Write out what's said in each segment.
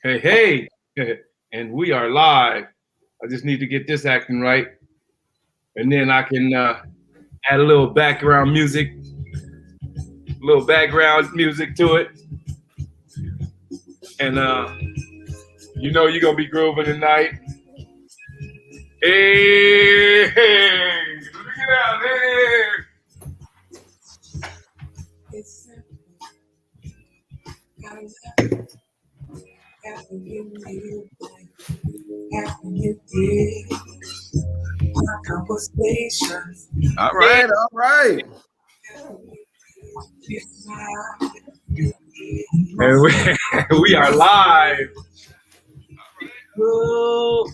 Hey, hey, and we are live. I just need to get this acting right, and then I can add a little background music to it, and you know you're gonna be grooving tonight. Hey, look at that, hey. All right, all right. And we are live. Oh,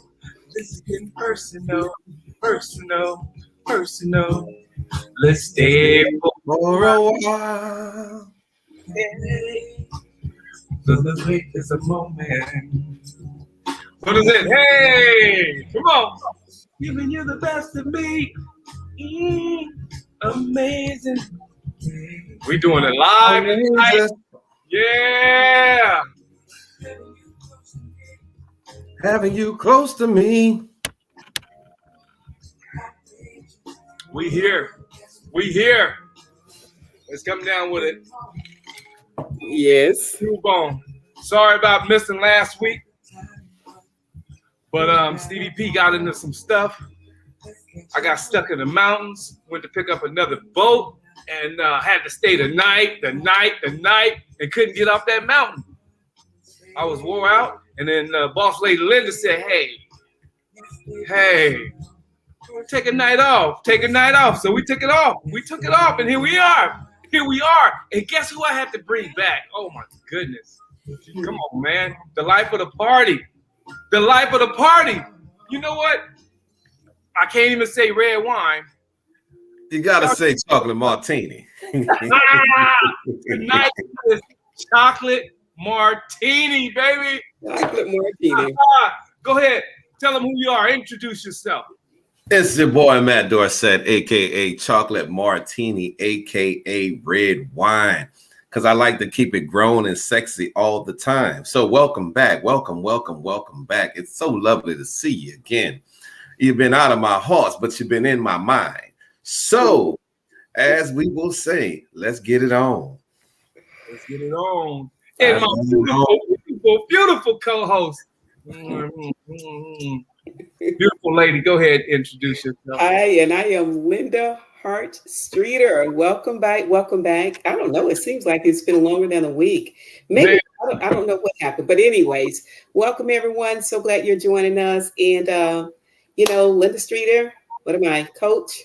this is getting personal. Let's stay For a while. Celebrate is a moment. What is it? Hey, come on. Giving you the best of me. Amazing. We doing it live tonight. Yeah. Having you close to me. We here. Let's come down with it. Yes. Move on. Sorry about missing last week. But Stevie P got into some stuff. I got stuck in the mountains, went to pick up another boat, and had to stay the night, and couldn't get off that mountain. I was wore out, and then boss lady Linda said, hey, take a night off. So we took it off, and here we are. And guess who I had to bring back? Oh my goodness. Come on, man. The life of the party. You know what? I can't even say red wine. You gotta say chocolate martini. Tonight is chocolate martini, baby. Chocolate martini. Go ahead. Tell them who you are. Introduce yourself. It's your boy Matt Dorsett, aka Chocolate Martini, aka Red Wine, because I like to keep it grown and sexy all the time. So welcome back. Welcome back. It's so lovely to see you again. You've been out of my heart, but you've been in my mind. So, as we will say, let's get it on. Let's get it on. And my beautiful co-host. Beautiful lady, go ahead, introduce yourself. I am Linda Hart Streeter. Welcome back. I don't know. It seems like it's been longer than a week. Maybe I don't know what happened. But anyways, welcome everyone. So glad you're joining us. And Linda Streeter, what am I? Coach,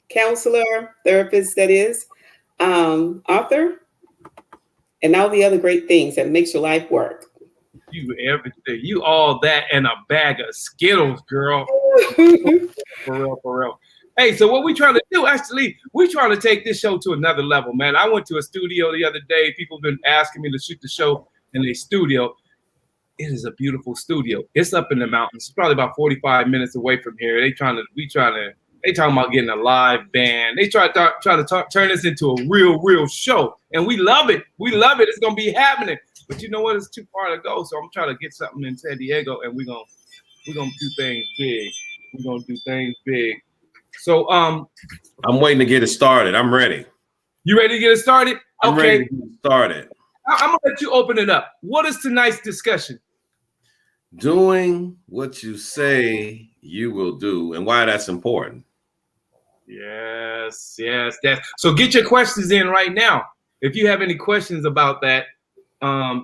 counselor, therapist, that is, author, and all the other great things that makes your life work. You everything. You all that and a bag of Skittles, girl. For real. Hey, so what we trying to do, actually, we trying to take this show to another level, man. I went to a studio the other day. People have been asking me to shoot the show in a studio. It is a beautiful studio. It's up in the mountains. It's probably about 45 minutes away from here. They talking about getting a live band. They try to turn this into a real show. And we love it. It's going to be happening. But you know what? It's too far to go. So I'm trying to get something in San Diego, and we're gonna do things big. So I'm waiting to get it started. I'm ready. You ready to get it started? I'm ready to get it started. I'm gonna let you open it up. What is tonight's discussion? Doing what you say you will do, and why that's important. Yes. So get your questions in right now. If you have any questions about that,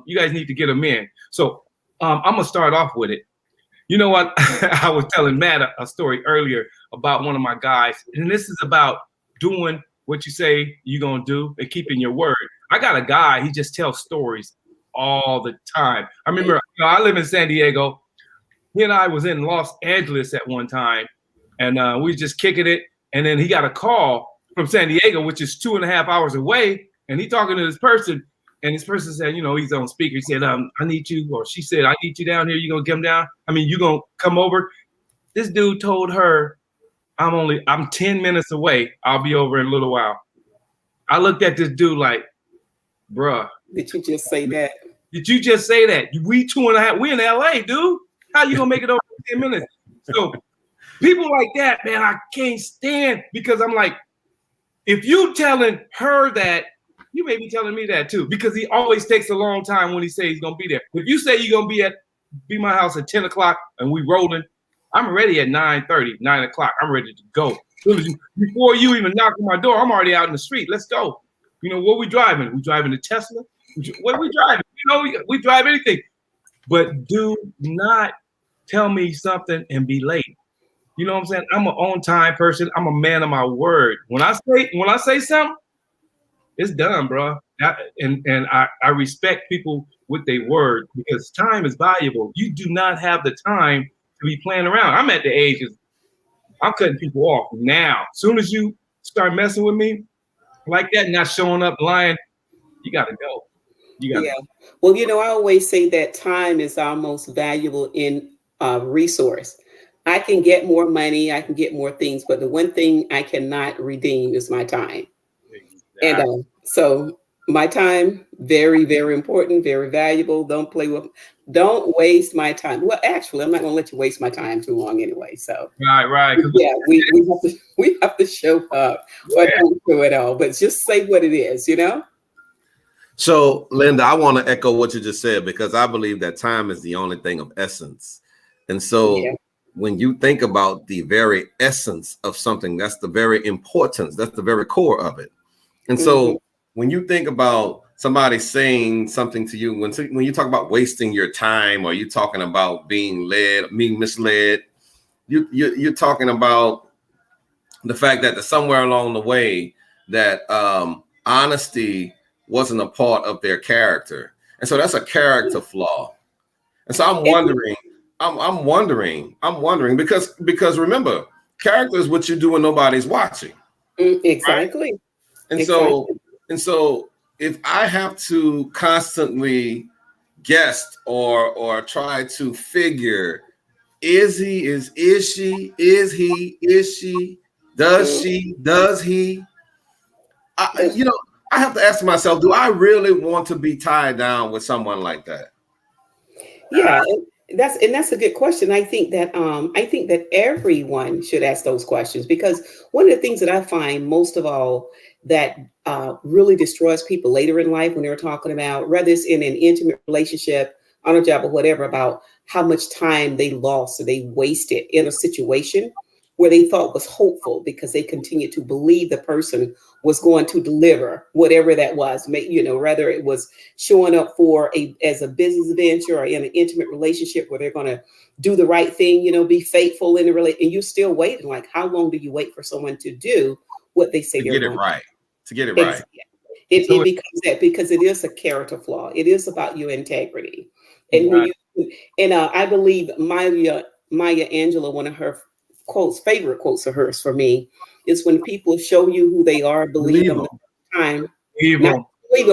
you guys need to get them in. So I'm gonna start off with it. You know what? I was telling Matt a story earlier about one of my guys, and this is about doing what you say you're gonna do and keeping your word. I got a guy, he just tells stories all the time. I remember, I live in San Diego. He and I was in Los Angeles at one time, and we was just kicking it. And then he got a call from San Diego, which is 2.5 hours away, and he talking to this person. And this person said, he's on speaker. He said, I need you, or she said, I need you down here. You gonna come down? You gonna come over? This dude told her, I'm 10 minutes away. I'll be over in a little while. I looked at this dude like, bruh. Did you just say that? Did you just say that? We 2.5. We in LA, dude. How you gonna make it over 10 minutes? So people like that, man, I can't stand, because I'm like, if you telling her that, you may be telling me that too, because he always takes a long time when he says he's gonna be there. If you say you're gonna be my house at 10 o'clock and we rolling, I'm ready at 9:30, 9 o'clock. I'm ready to go. Before you even knock on my door, I'm already out in the street. Let's go. You know, what we driving? We driving a Tesla? What are we driving? You know, we drive anything. But do not tell me something and be late. You know what I'm saying? I'm an on-time person. I'm a man of my word. When I say something, it's done, bro. And I respect people with their word, because time is valuable. You do not have the time to be playing around. I'm at the age of, I'm cutting people off now. As soon as you start messing with me like that, not showing up, lying, you gotta go. Yeah. Well, you know, I always say that time is our most valuable resource. I can get more money, I can get more things, but the one thing I cannot redeem is my time. Exactly. And so my time, very, very important, very valuable. Don't waste my time. Well, actually, I'm not going to let you waste my time too long anyway. So right. Yeah, we have to show up, but don't do it all. But just say what it is, you know. So, Linda, I want to echo what you just said, because I believe that time is the only thing of essence. And so when you think about the very essence of something, that's the very importance, that's the very core of it. And so when you think about somebody saying something to you, when you talk about wasting your time, or you're talking about being misled, you're talking about the fact that somewhere along the way that honesty wasn't a part of their character. And so that's a character flaw. And so I'm wondering because remember, character is what you do when nobody's watching. Exactly. Right? And so if I have to constantly guess or try to figure, does he, I have to ask myself, do I really want to be tied down with someone like that? Yeah, that's a good question. I think that everyone should ask those questions, because one of the things that I find most of all that really destroys people later in life when they're talking about, whether it's in an intimate relationship, on a job, or whatever, about how much time they lost or they wasted in a situation where they thought was hopeful, because they continued to believe the person was going to deliver whatever that was, whether it was showing up as a business venture or in an intimate relationship where they're going to do the right thing, be faithful in the relationship, and you're still waiting. Like, how long do you wait for someone to do what they say they're going to do? To get it right. It becomes that, because it is a character flaw. It is about your integrity. And I believe Maya Angelou, one of her favorite quotes of hers for me, is when people show you who they are, believe them the first time. Not believe them,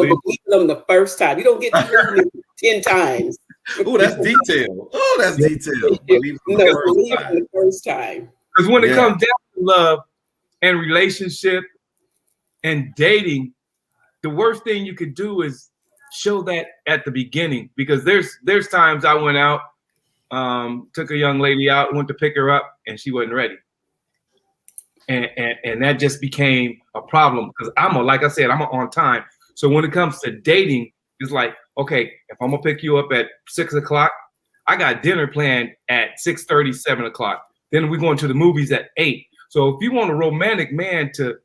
but believe them the first time. You don't get to believe them 10 times. Oh, that's detail. Believe them the first time. Because when it comes down to love and relationship and dating, the worst thing you could do is show that at the beginning, because there's times I went out, took a young lady out, went to pick her up, and she wasn't ready. And that just became a problem, because like I said, I'm on time. So when it comes to dating, it's like, okay, if I'm gonna pick you up at 6 o'clock, I got dinner planned at 6:30, 7 o'clock. Then we're going to the movies at 8. So if you want a romantic man to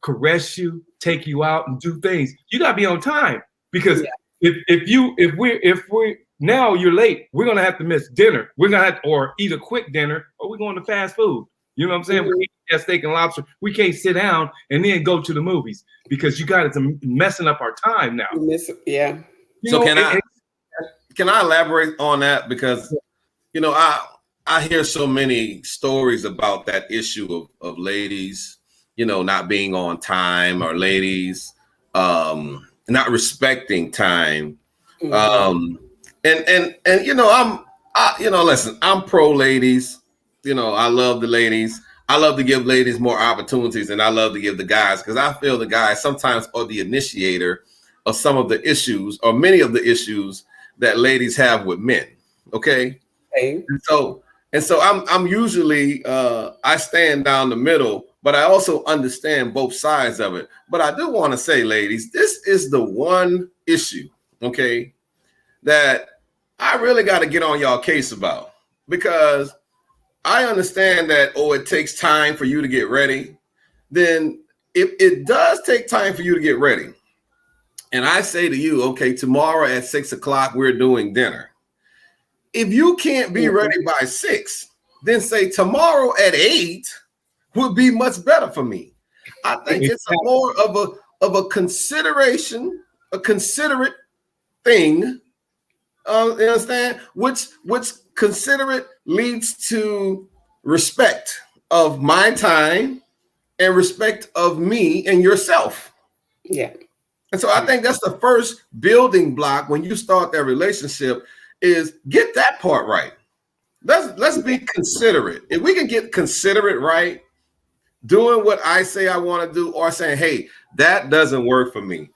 caress you, take you out and do things, you gotta be on time. Because if we're now you're late, we're gonna have to miss dinner. We're gonna have to, or eat a quick dinner, or we're going to fast food. You know what I'm saying? We eat that steak and lobster. We can't sit down and then go to the movies, because you guys are messing up our time now. Yeah. So can I elaborate on that? Because I hear so many stories about that issue of ladies, not being on time, or ladies not respecting time. Listen, I'm pro ladies. I love the ladies. I love to give ladies more opportunities, and I love to give the guys, because I feel the guys sometimes are the initiator of some of the issues or many of the issues that ladies have with men. Okay. Okay. And so I'm usually I stand down the middle, but I also understand both sides of it. But I do want to say, ladies, this is the one issue, okay, that I really got to get on y'all case about, because I understand that, it takes time for you to get ready. Then if it does take time for you to get ready, and I say to you, okay, tomorrow at 6 o'clock, we're doing dinner. If you can't be ready by 6, then say tomorrow at 8 would be much better for me. I think it's more of a consideration, a considerate thing. You understand? Which considerate leads to respect of my time and respect of me and yourself. Yeah. And so I think that's the first building block when you start that relationship, is get that part right. Let's be considerate. If we can get considerate right, doing what I say I want to do, or saying, hey, that doesn't work for me.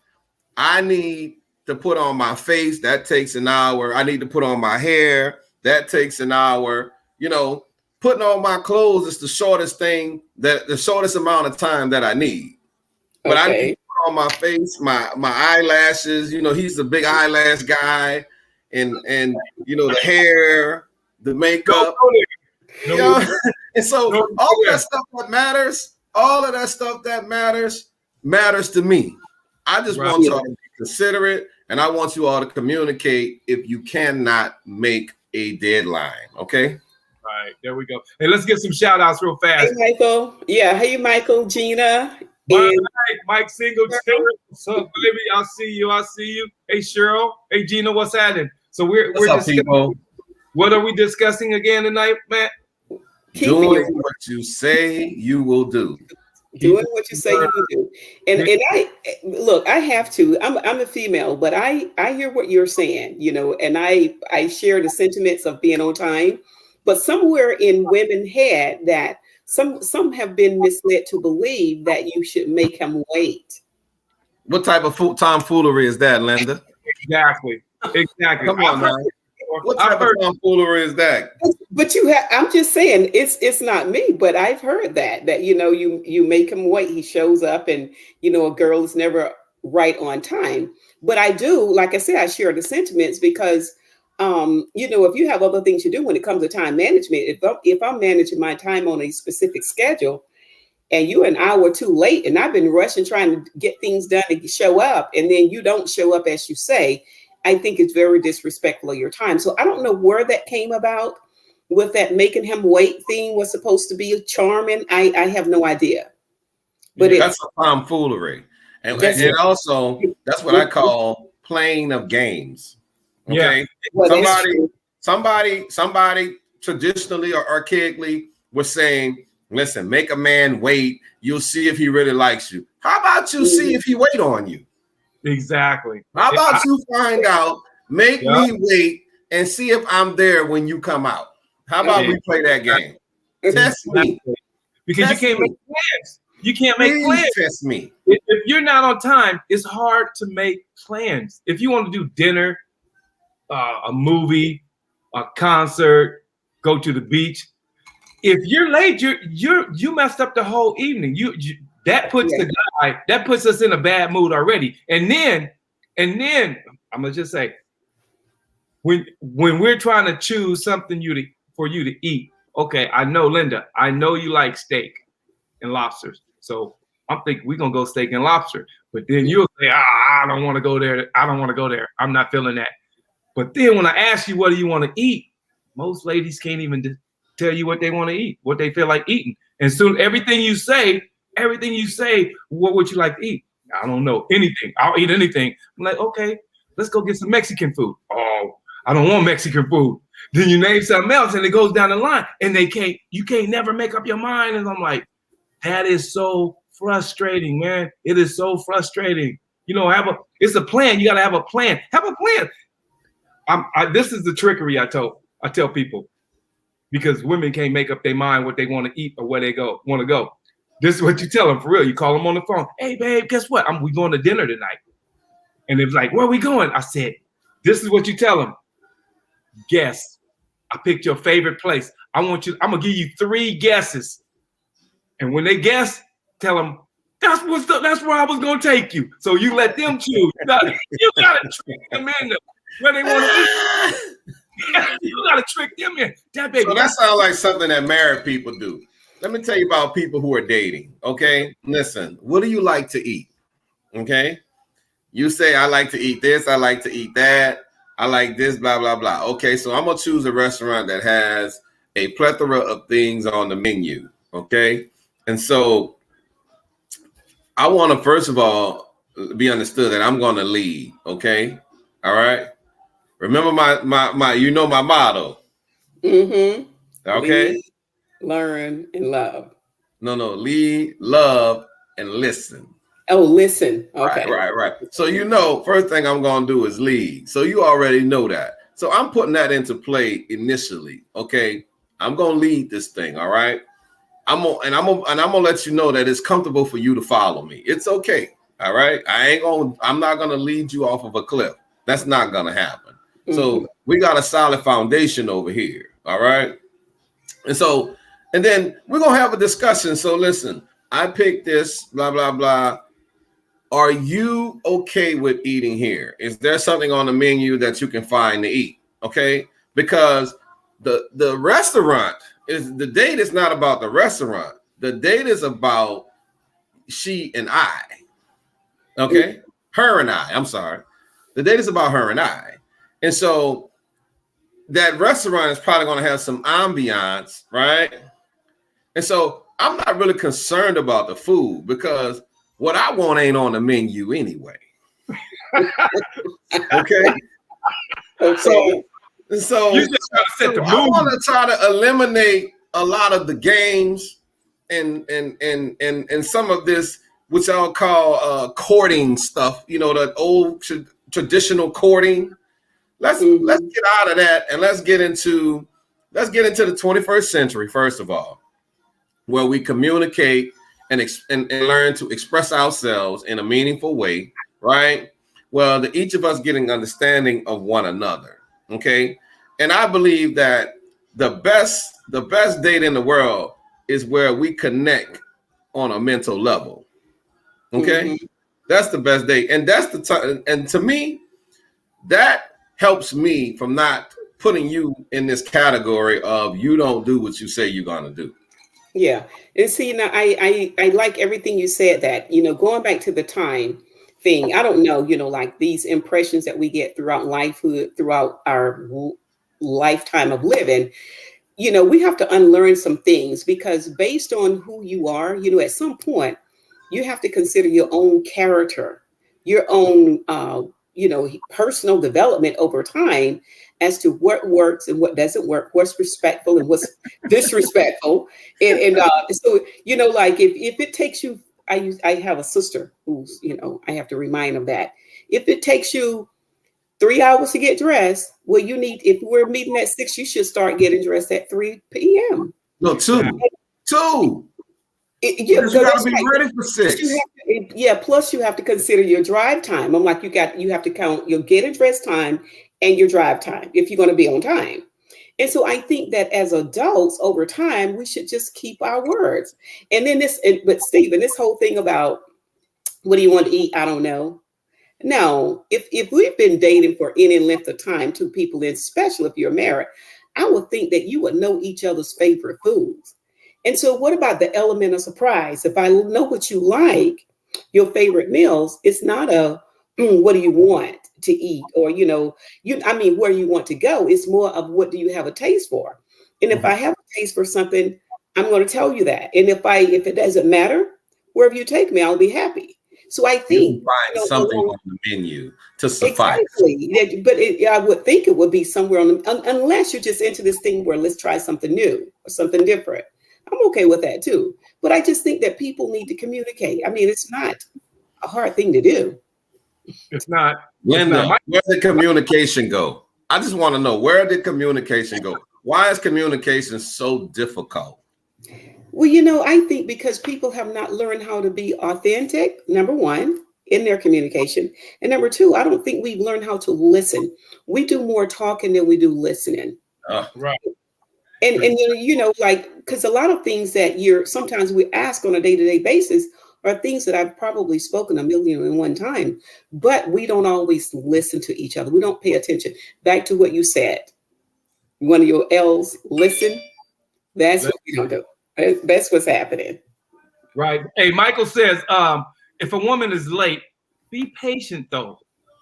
I need to put on my face. That takes an hour. I need to put on my hair. That takes an hour. You know, putting on my clothes is the shortest amount of time that I need. But I need to put on my face, my eyelashes. You know, he's a big eyelash guy, and you know, the hair, the makeup. You know? And so all of that stuff that matters to me. I just want y'all to be considerate, and I want you all to communicate if you cannot make a deadline. Okay. All right, there we go. Hey, let's get some shout outs real fast. Hey, Michael. Yeah. Hey, Michael, Gina. Mike Singleton. What's up, baby? I see you. Hey, Cheryl. Hey, Gina. What's happening? So we're discussing. What are we discussing again tonight, Matt? Doing what you say you will do. Doing what you say you will do. And I have to. I'm a female, but I hear what you're saying, you know, and I share the sentiments of being on time. But somewhere in women's head that some have been misled to believe that you should make him wait. What type of tomfoolery is that, Linda? Exactly. Come on, man. What type of tomfoolery is that? But I'm just saying, it's not me, but I've heard that you know, you make him wait. He shows up, and you know, a girl is never right on time. But I do, like I said, I share the sentiments because, you know, if you have other things to do when it comes to time management, if I'm managing my time on a specific schedule, and you're an hour too late, and I've been rushing trying to get things done and show up, and then you don't show up as you say, I think it's very disrespectful of your time. So I don't know where that came about with that making him wait thing was supposed to be charming. I have no idea. But that's a tomfoolery. And also that's what I call playing of games. Okay. Yeah. Somebody traditionally or archaically was saying, listen, make a man wait. You'll see if he really likes you. How about you see if he wait on you? Exactly. How about you find out, make me wait and see if I'm there when you come out? How about we play that game? Test me. Because you can't make plans. You can't make plans. Test me. If you're not on time, it's hard to make plans. If you want to do dinner, a movie, a concert, go to the beach. If you're late, you messed up the whole evening. That puts the guy, that puts us in a bad mood already. And then I'm gonna just say, when we're trying to choose something for you to eat, okay, I know, Linda, I know you like steak and lobsters, so I'm thinking we're gonna go steak and lobster. But then you'll say, I don't want to go there. I'm not feeling that. But then when I ask you, what do you want to eat? Most ladies can't even tell you what they want to eat, what they feel like eating. And soon everything you say, what would you like to eat? I don't know, anything. I'll eat anything. I'm like, okay, let's go get some Mexican food. Oh, I don't want Mexican food. Then you name something else and it goes down the line and you can't never make up your mind. And I'm like, that is so frustrating, man. It is so frustrating. You know, it's a plan. You got to have a plan. Have a plan. This is the trickery I tell people, because women can't make up their mind what they want to eat or where they want to go. This is what you tell them for real. You call them on the phone. Hey, babe, guess what? We going to dinner tonight. And it was like, where are we going? I said, this is what you tell them. Guess. I picked your favorite place. I'm gonna give you 3 guesses. And when they guess, tell them, that's where I was gonna take you. So you let them choose. You gotta trick them in where they want to eat. You gotta trick them in. That baby. So that sounds like something that married people do. Let me tell you about people who are dating. Okay, listen. What do you like to eat? Okay, you say I like to eat this. I like to eat that. I like this. Blah blah blah. Okay, so I'm gonna choose a restaurant that has a plethora of things on the menu. Okay, and so I want to first of all be understood that I'm going to lead. Okay, all right. Remember my my motto. Mm-hmm. Okay. Lead, learn, and love. No, lead, love, and listen. Oh, listen. Okay. Right. So first thing I'm gonna do is lead. So you already know that. So I'm putting that into play initially. Okay. I'm gonna lead this thing. All right. I'm gonna let you know that it's comfortable for you to follow me. It's okay. All right. I'm not gonna lead you off of a cliff. That's not gonna happen. Mm-hmm. So we got a solid foundation over here. All right. And then we're gonna have a discussion. So listen, I picked this, blah, blah, blah. Are you okay with eating here? Is there something on the menu that you can find to eat? Okay. Because the restaurant the date is not about the restaurant. The date is about she and I. Okay. Her and I. I'm sorry. The date is about her and I. And so that restaurant is probably going to have some ambiance, right? And so I'm not really concerned about the food because what I want ain't on the menu anyway. Okay. So you just gotta set the mood. I want to try to eliminate a lot of the games and some of this, which I'll call courting stuff. You know, that old traditional courting. Let's get out of that and let's get into the 21st century, first of all, where we communicate and learn to express ourselves in a meaningful way, right? Well, each of us getting understanding of one another, okay? And I believe that the best date in the world is where we connect on a mental level, okay? Mm-hmm. That's the best date, and that's the time. And to me, that helps me from not putting you in this category of you don't do what you say you're gonna do. Yeah. And see, now I like everything you said that, going back to the time thing, I don't know, like these impressions that we get throughout life, throughout our lifetime of living, we have to unlearn some things because based on who you are, at some point you have to consider your own character, your own, personal development over time as to what works and what doesn't work, what's respectful and what's disrespectful. And so, like if it takes you, I have a sister who's, I have to remind them that if it takes you 3 hours to get dressed, well, if we're meeting at 6, you should start getting dressed at 3 p.m. No, 2. You gotta be ready for 6. Plus you have to consider your drive time. I'm like, you have to count your get address time and your drive time if you're going to be on time. And so I think that as adults over time, we should just keep our words. And then but Stephen, this whole thing about what do you want to eat? I don't know. Now, if we've been dating for any length of time, 2 people, and especially if you're married, I would think that you would know each other's favorite foods. And so what about the element of surprise? If I know what you like, your favorite meals, it's not what do you want to eat or, where you want to go. It's more of what do you have a taste for? And if I have a taste for something, I'm going to tell you that. And if it doesn't matter, wherever you take me, I'll be happy. So I think find something on the menu to suffice. Exactly. But I would think it would be somewhere unless you're just into this thing where let's try something new or something different. I'm okay with that too. But I just think that people need to communicate. I mean, it's not a hard thing to do. It's not. Linda, where did communication go? I just want to know, where did communication go? Why is communication so difficult? Well, I think because people have not learned how to be authentic, number one, in their communication. And number two, I don't think we've learned how to listen. We do more talking than we do listening. Right. And you know, like, because a lot of things that sometimes we ask on a day-to-day basis are things that I've probably spoken 1,000,001 time, but we don't always listen to each other. We don't pay attention. Back to what you said. One of your L's, listen. That's what we don't do. That's what's happening. Right. Hey, Michael says, if a woman is late, be patient though.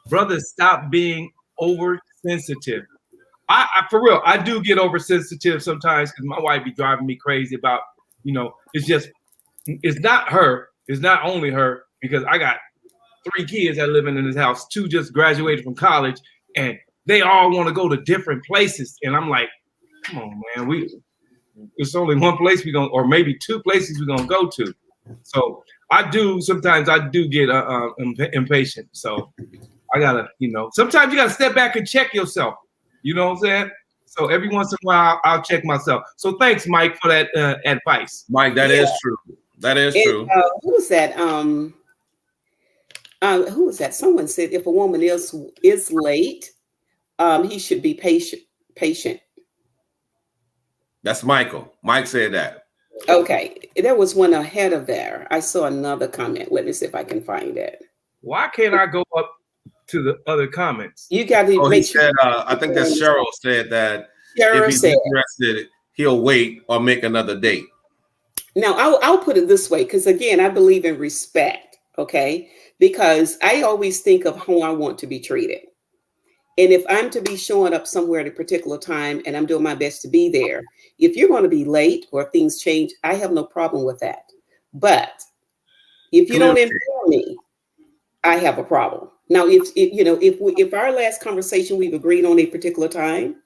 Brothers, stop being oversensitive. I for real, I do get oversensitive sometimes because my wife be driving me crazy about, you know, it's not her. It's not only her, because I got 3 kids that living in this house. 2 just graduated from college, and they all want to go to different places. And I'm like, come on, man, it's only one place or maybe 2 places we're gonna go to. So sometimes I do get impatient. So I gotta, you know, sometimes you gotta step back and check yourself. You know what I'm saying? So every once in a while, I'll check myself. So thanks, Mike, for that advice. Mike, that is true. That is true. Who was that? Who was that? Someone said if a woman is late, he should be patient. That's Michael. Mike said that. Okay. There was one ahead of there. I saw another comment. Let me see if I can find it. Why can't I go up to the other comments? You got to make sure. Said, I think that Cheryl said that Cheryl if he's interested, he'll wait or make another date. Now, I'll put it this way, because again, I believe in respect, okay? Because I always think of how I want to be treated. And if I'm to be showing up somewhere at a particular time and I'm doing my best to be there, if you're going to be late or things change, I have no problem with that. But if you don't inform me, I have a problem. Now, if our last conversation we've agreed on a particular time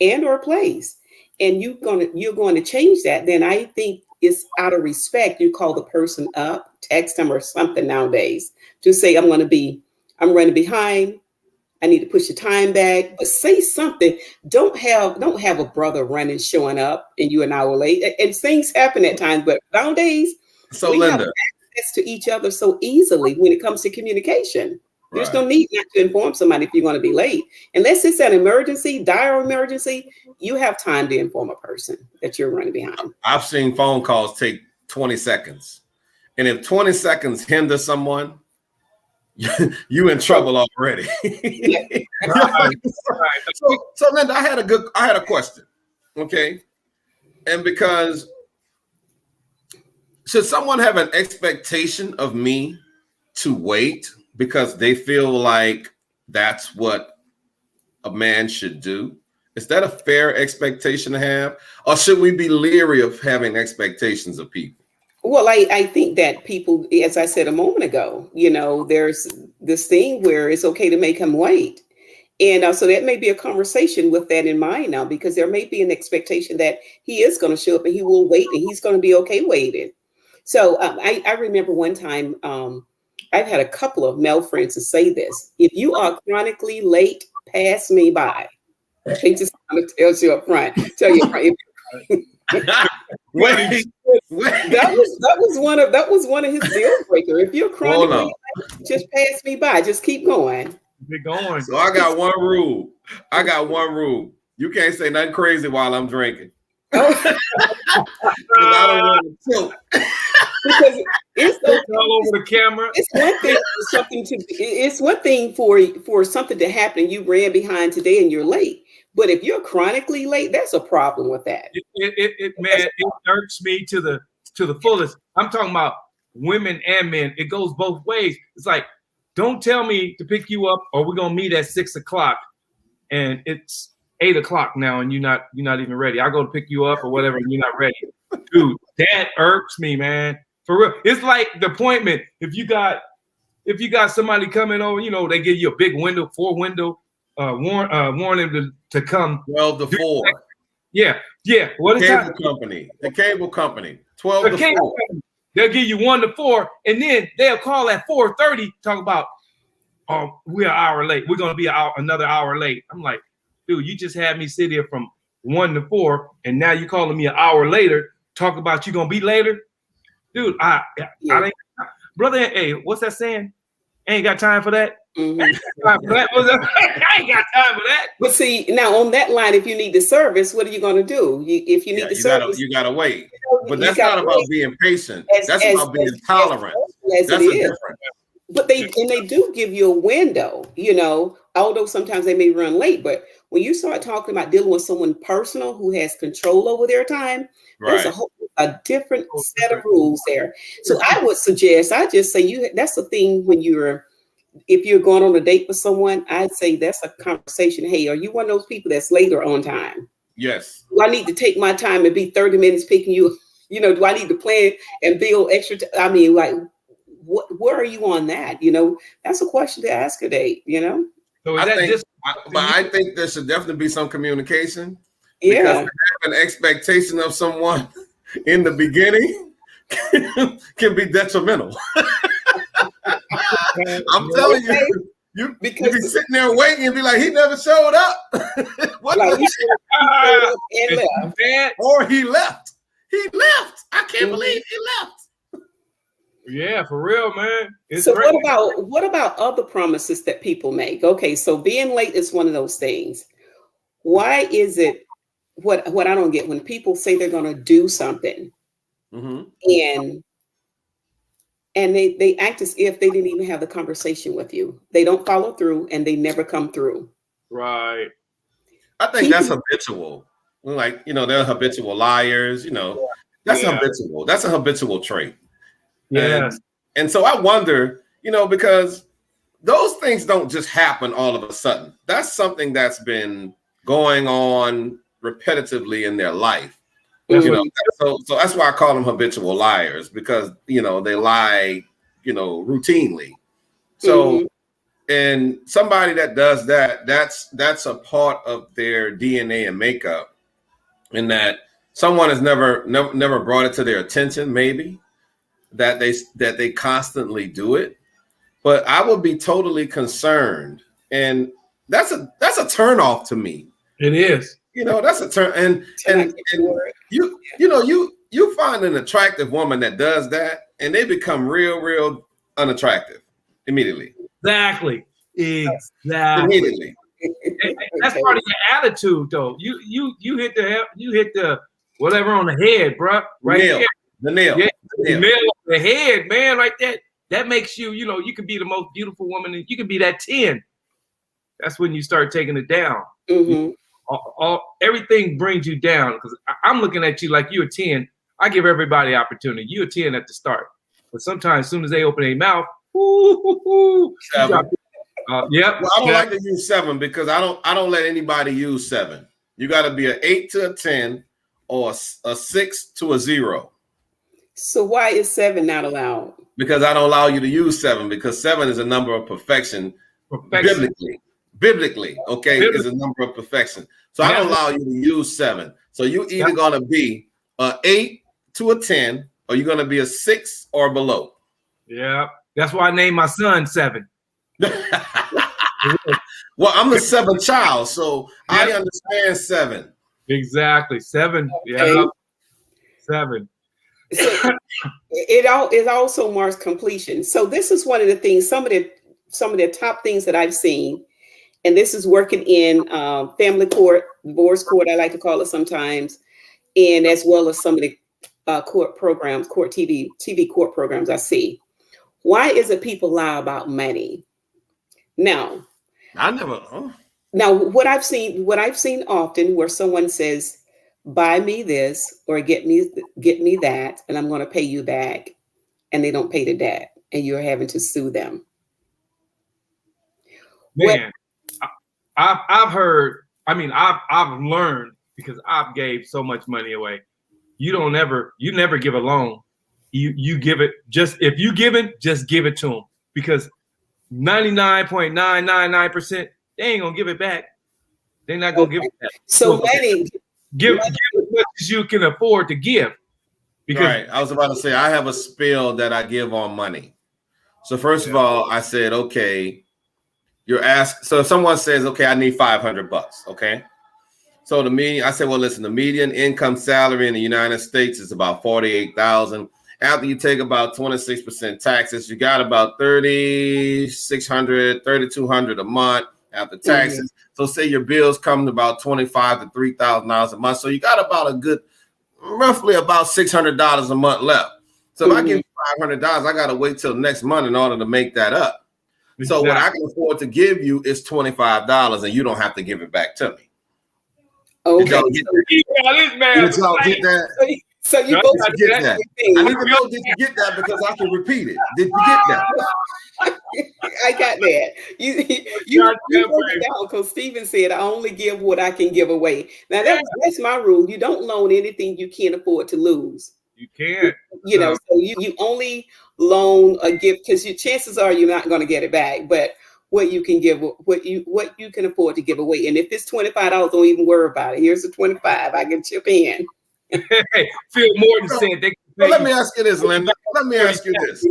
and or place, and you're going to change that, then I think it's out of respect. You call the person up, text them or something nowadays to say, I'm running behind. I need to push the time back, but say something. Don't have a brother running, showing up, and you an hour late. And things happen at times, but nowadays, so we Linda, have access to each other so easily when it comes to communication. There's no need not to inform somebody if you're going to be late. Unless it's an emergency, dire emergency, you have time to inform a person that you're running behind. I've seen phone calls take 20 seconds. And if 20 seconds hinder someone, you in trouble already. So Linda, I had a question. Okay. And because should someone have an expectation of me to wait because they feel like that's what a man should do? Is that a fair expectation to have? Or should we be leery of having expectations of people? Well, I think that people, as I said a moment ago, there's this thing where it's okay to make him wait. And so that may be a conversation with that in mind now, because there may be an expectation that he is going to show up and he will wait and he's going to be okay waiting. So I remember one time, I've had a couple of male friends to say this: if you are chronically late, pass me by. They just want to tell you up front. Wait. That was one of his deal breaker. If you're chronically late, just pass me by. Just keep going. Keep going. So I got one rule. You can't say nothing crazy while I'm drinking. I don't want to tilt. Because it's all over the camera. It's one thing for something to happen and you ran behind today and you're late. But if you're chronically late, that's a problem with that. It irks me to the fullest. I'm talking about women and men. It goes both ways. It's like, don't tell me to pick you up or we're gonna meet at 6 o'clock and it's 8 o'clock now and you're not even ready. I'll go to pick you up or whatever and you're not ready. Dude, that irks me, man. For real. It's like the appointment. If you got somebody coming over, they give you a big window, 4-window warning to come 12 to 4. Yeah. What is that? The cable company. 12 to 4. They'll give you 1 to 4, and then they'll call at 4:30, talk about, we're an hour late. We're gonna be another hour late. I'm like, dude, you just had me sit here from 1 to 4, and now you're calling me an hour later, talk about you gonna be later. Dude, I brother, hey, what's that saying? Ain't got time for that. Mhm. I ain't got time for that. But see, now on that line, if you need the service, what are you going to do? If you need the service, you gotta wait. But you that's gotta not about wait. being patient. As- That's as- about being as- tolerant. as That's it a is. different. But they do give you a window, you know, although sometimes they may run late. But when you start talking about dealing with someone personal who has control over their time, there's Right. a different set of rules there. So I would suggest, I just say that's the thing when if you're going on a date with someone, I'd say that's a conversation. Hey, are you one of those people that's late or on time? Yes. Do I need to take my time and be 30 minutes picking you? You know, do I need to plan and build extra? I mean, like, where are you on that? You know, that's a question to ask a date, you know? So is I think there should definitely be some communication. Yeah. Because to have an expectation of someone in the beginning can be detrimental. I'm telling you, you be sitting there waiting and be like, he never showed up. What like the and left. Or he left. He left. I can't believe he left. Yeah, for real, man. So what about other promises that people make? Okay, so being late is one of those things. Why is it what I don't get when people say they're going to do something and they act as if they didn't even have the conversation with you. They don't follow through and they never come through. Right. I think that's habitual. Like, you know, they're habitual liars, you know. That's habitual. That's a habitual trait. Yes. And so I wonder, you know, because those things don't just happen all of a sudden. That's something that's been going on repetitively in their life. You know, so that's why I call them habitual liars, because, you know, they lie, you know, routinely. So and somebody that does that, that's a part of their DNA and makeup, in that someone has never brought it to their attention, maybe that they constantly do it. But I would be totally concerned, and that's a turnoff to me. It is. You know, that's a turn. And you find an attractive woman that does that, and they become real unattractive immediately. Exactly. Immediately. That's part of your attitude, though. You hit the whatever on the head, bro. Right nail. there. The nail. Yeah, the nail on the head, man. Right there. That makes you, you know, you can be the most beautiful woman, and you can be that 10. That's when you start taking it down. Everything brings you down, because I'm looking at you like you're a 10. I give everybody opportunity. You're a 10 at the start, but sometimes as soon as they open their mouth, 7. Yep. Well, I don't like to use 7 because I don't let anybody use 7. You got to be an 8 to a 10 or a 6 to a 0. So why is 7 not allowed? Because I don't allow you to use 7, because 7 is a number of perfection. Biblically, okay, is a number of perfection. So I don't allow you to use 7. So you're either going to be an 8 to a 10, or you're going to be a 6 or below. Yeah, that's why I named my son 7. Well, I'm the 7th child, so I understand 7. Exactly, 7. Yeah, 7. So it also marks completion. So this is one of the things, some of the top things that I've seen, and this is working in family court, divorce court, I like to call it sometimes, and as well as some of the court programs, TV court programs I see. Why is it people lie about money? Now, Now, what I've seen often, where someone says, "Buy me this," or "Get me that," and I'm going to pay you back, and they don't pay the debt, and you're having to sue them. Man, I've heard. I mean, I've learned, because I've gave so much money away. You never give a loan. You give it, if you give it, just give it to them, because 99.999%, they ain't gonna give it back. They're not gonna give it back. So give as much as you can afford to give. Because right. I was about to say, I have a spiel that I give on money. So first of all, I said, okay, you're asked. So if someone says, okay, I need $500, okay. So I said, well, listen, the median income salary in the United States is about $48,000. After you take about 26% taxes, you got about $3,600, $3,200 a month after taxes. So say your bills come to about $25,000 to $3,000 a month. So you got about roughly about $600 a month left. So if I give you $500, I got to wait till next month in order to make that up. So what I can afford to give you is $25, and you don't have to give it back to me. Okay. Did y'all get that? So you both get that. I need to know, did you get that? Because I can repeat it. Did you get that? I got that. You broke it down because Stephen said, I only give what I can give away. Now that's my rule. You don't loan anything you can't afford to lose. You can't. You know, so you only loan a gift because your chances are you're not going to get it back. But what you can give, what you can afford to give away. And if it's $25, don't even worry about it. Here's the 25. I can chip in. Hey, Phil Morton said they. Well, let me ask you this, Linda. Let me ask you this,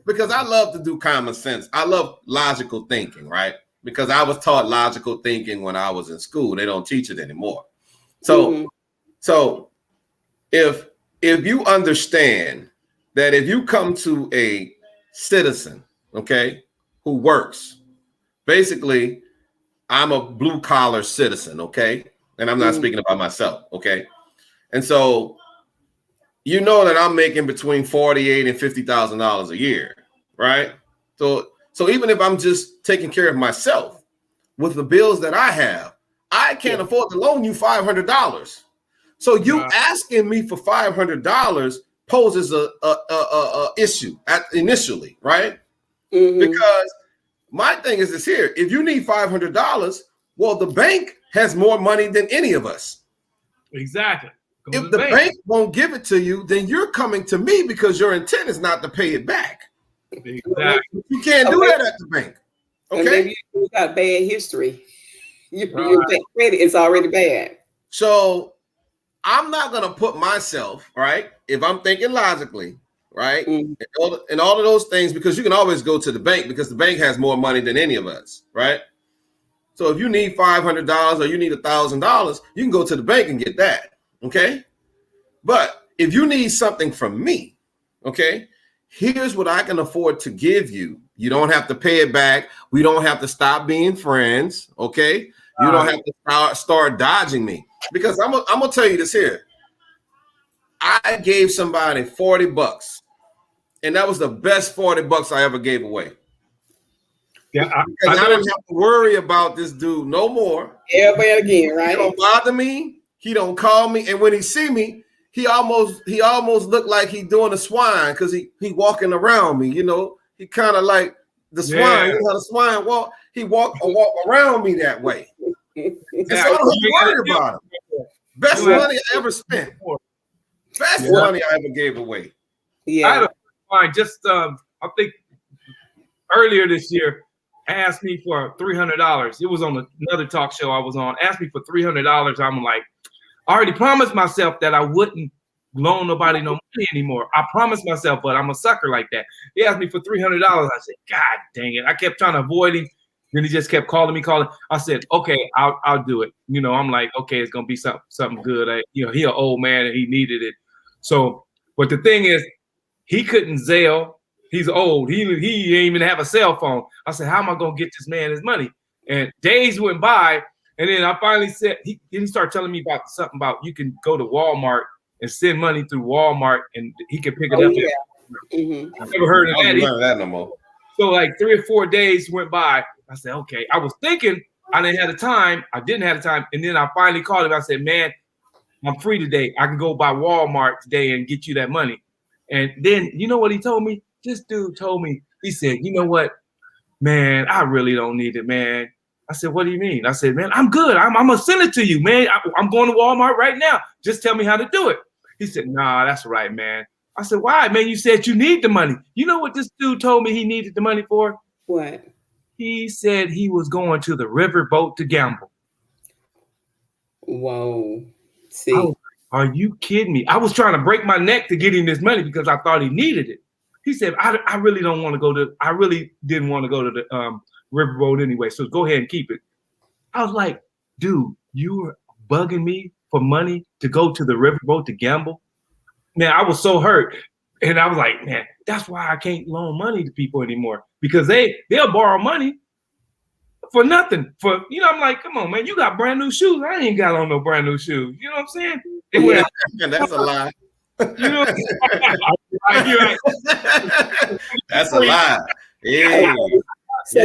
because I love to do common sense. I love logical thinking, right? Because I was taught logical thinking when I was in school. They don't teach it anymore. So, so if you understand that if you come to a citizen, okay, who works, basically, I'm a blue collar citizen, okay, and I'm not speaking about myself, okay. And so, you know that I'm making between $48,000 and $50,000 a year, right? So even if I'm just taking care of myself with the bills that I have, I can't afford to loan you $500. So you asking me for $500 poses a issue initially, right? Because my thing is this here: if you need $500, well, the bank has more money than any of us. Exactly. If the bank won't give it to you, then you're coming to me because your intent is not to pay it back. Exactly. You can't do that at the bank. Okay. And maybe you got bad history. Your credit is already bad. So I'm not going to put myself, right, if I'm thinking logically, right, and all of those things, because you can always go to the bank because the bank has more money than any of us, right? So if you need $500 or you need $1,000, you can go to the bank and get that. Okay. But if you need something from me, okay, here's what I can afford to give you. You don't have to pay it back. We don't have to stop being friends. Okay. You don't have to start dodging me, because I'm going to tell you this here. I gave somebody $40, and that was the best $40 I ever gave away. Yeah, because I don't have to worry about this dude no more. Everybody again, right? He don't bother me. He don't call me, and when he see me, he almost looked like he doing a swine because he walking around me. You know, he kind of like the swine. Yeah. You know how the swine walk? He walk around me that way. And so I don't have to worry about him. Best money I ever spent. Best money I ever gave away. Yeah, I had a fine. Just I think earlier this year, asked me for $300. It was on another talk show I was on. Asked me for $300. I'm like, I already promised myself that I wouldn't loan nobody no money anymore. I promised myself, but I'm a sucker like that. He asked me for $300. I said, God dang it. I kept trying to avoid him. Then he just kept calling me. I said, okay, I'll do it. You know, I'm like, okay, it's gonna be something good. He an old man and he needed it. So, but the thing is, he couldn't Zelle. He's old. He didn't even have a cell phone. I said, how am I gonna get this man his money? And days went by. And then I finally said, he started telling me about something about you can go to Walmart and send money through Walmart and he can pick it up. Yeah. I've never heard of that. I don't that no more. So like 3 or 4 days went by. I said, okay. I was thinking I didn't have the time. I didn't have the time. And then I finally called him. I said, man, I'm free today. I can go by Walmart today and get you that money. And then you know what he told me? This dude told me, he said, you know what, man, I really don't need it, man. I said, what do you mean? I said, man, I'm good. I'm going to send it to you, man. I'm going to Walmart right now. Just tell me how to do it. He said, nah, that's right, man. I said, why, man? You said you need the money. You know what this dude told me he needed the money for? What? He said he was going to the riverboat to gamble. Whoa. See. Are you kidding me? I was trying to break my neck to get him this money because I thought he needed it. He said, I really don't want to go to, I really didn't want to go to the riverboat anyway. So go ahead and keep it. I was like, dude, you were bugging me for money to go to the riverboat to gamble? Man, I was so hurt. And I was like, man, that's why I can't loan money to people anymore, because they'll borrow money for nothing. I'm like, come on, man, you got brand new shoes. I ain't got on no brand new shoes. You know what I'm saying? That's a lie. You know, that's a lie. Yeah. So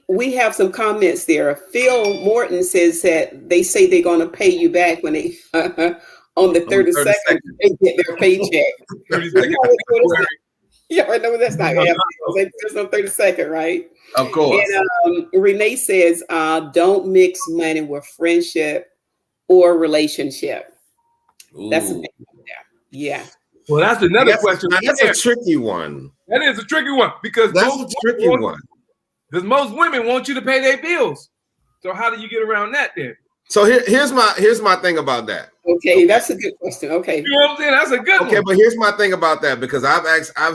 we have some comments there. Phil Morton says that they say they're going to pay you back when they on the 32nd they get their paycheck. 32nd. You already know that's not happening. It's on 32nd, right? Of course. And Renee says, don't mix money with friendship or relationship. Ooh. That's a big one there. Yeah. Well, that's another question. That's a tricky one. That is a tricky one, because because most women want you to pay their bills. So how do you get around that then? So here's my thing about that. Okay, that's a good question. Okay. You know what I'm saying? That's a good one. Okay, but here's my thing about that, because I've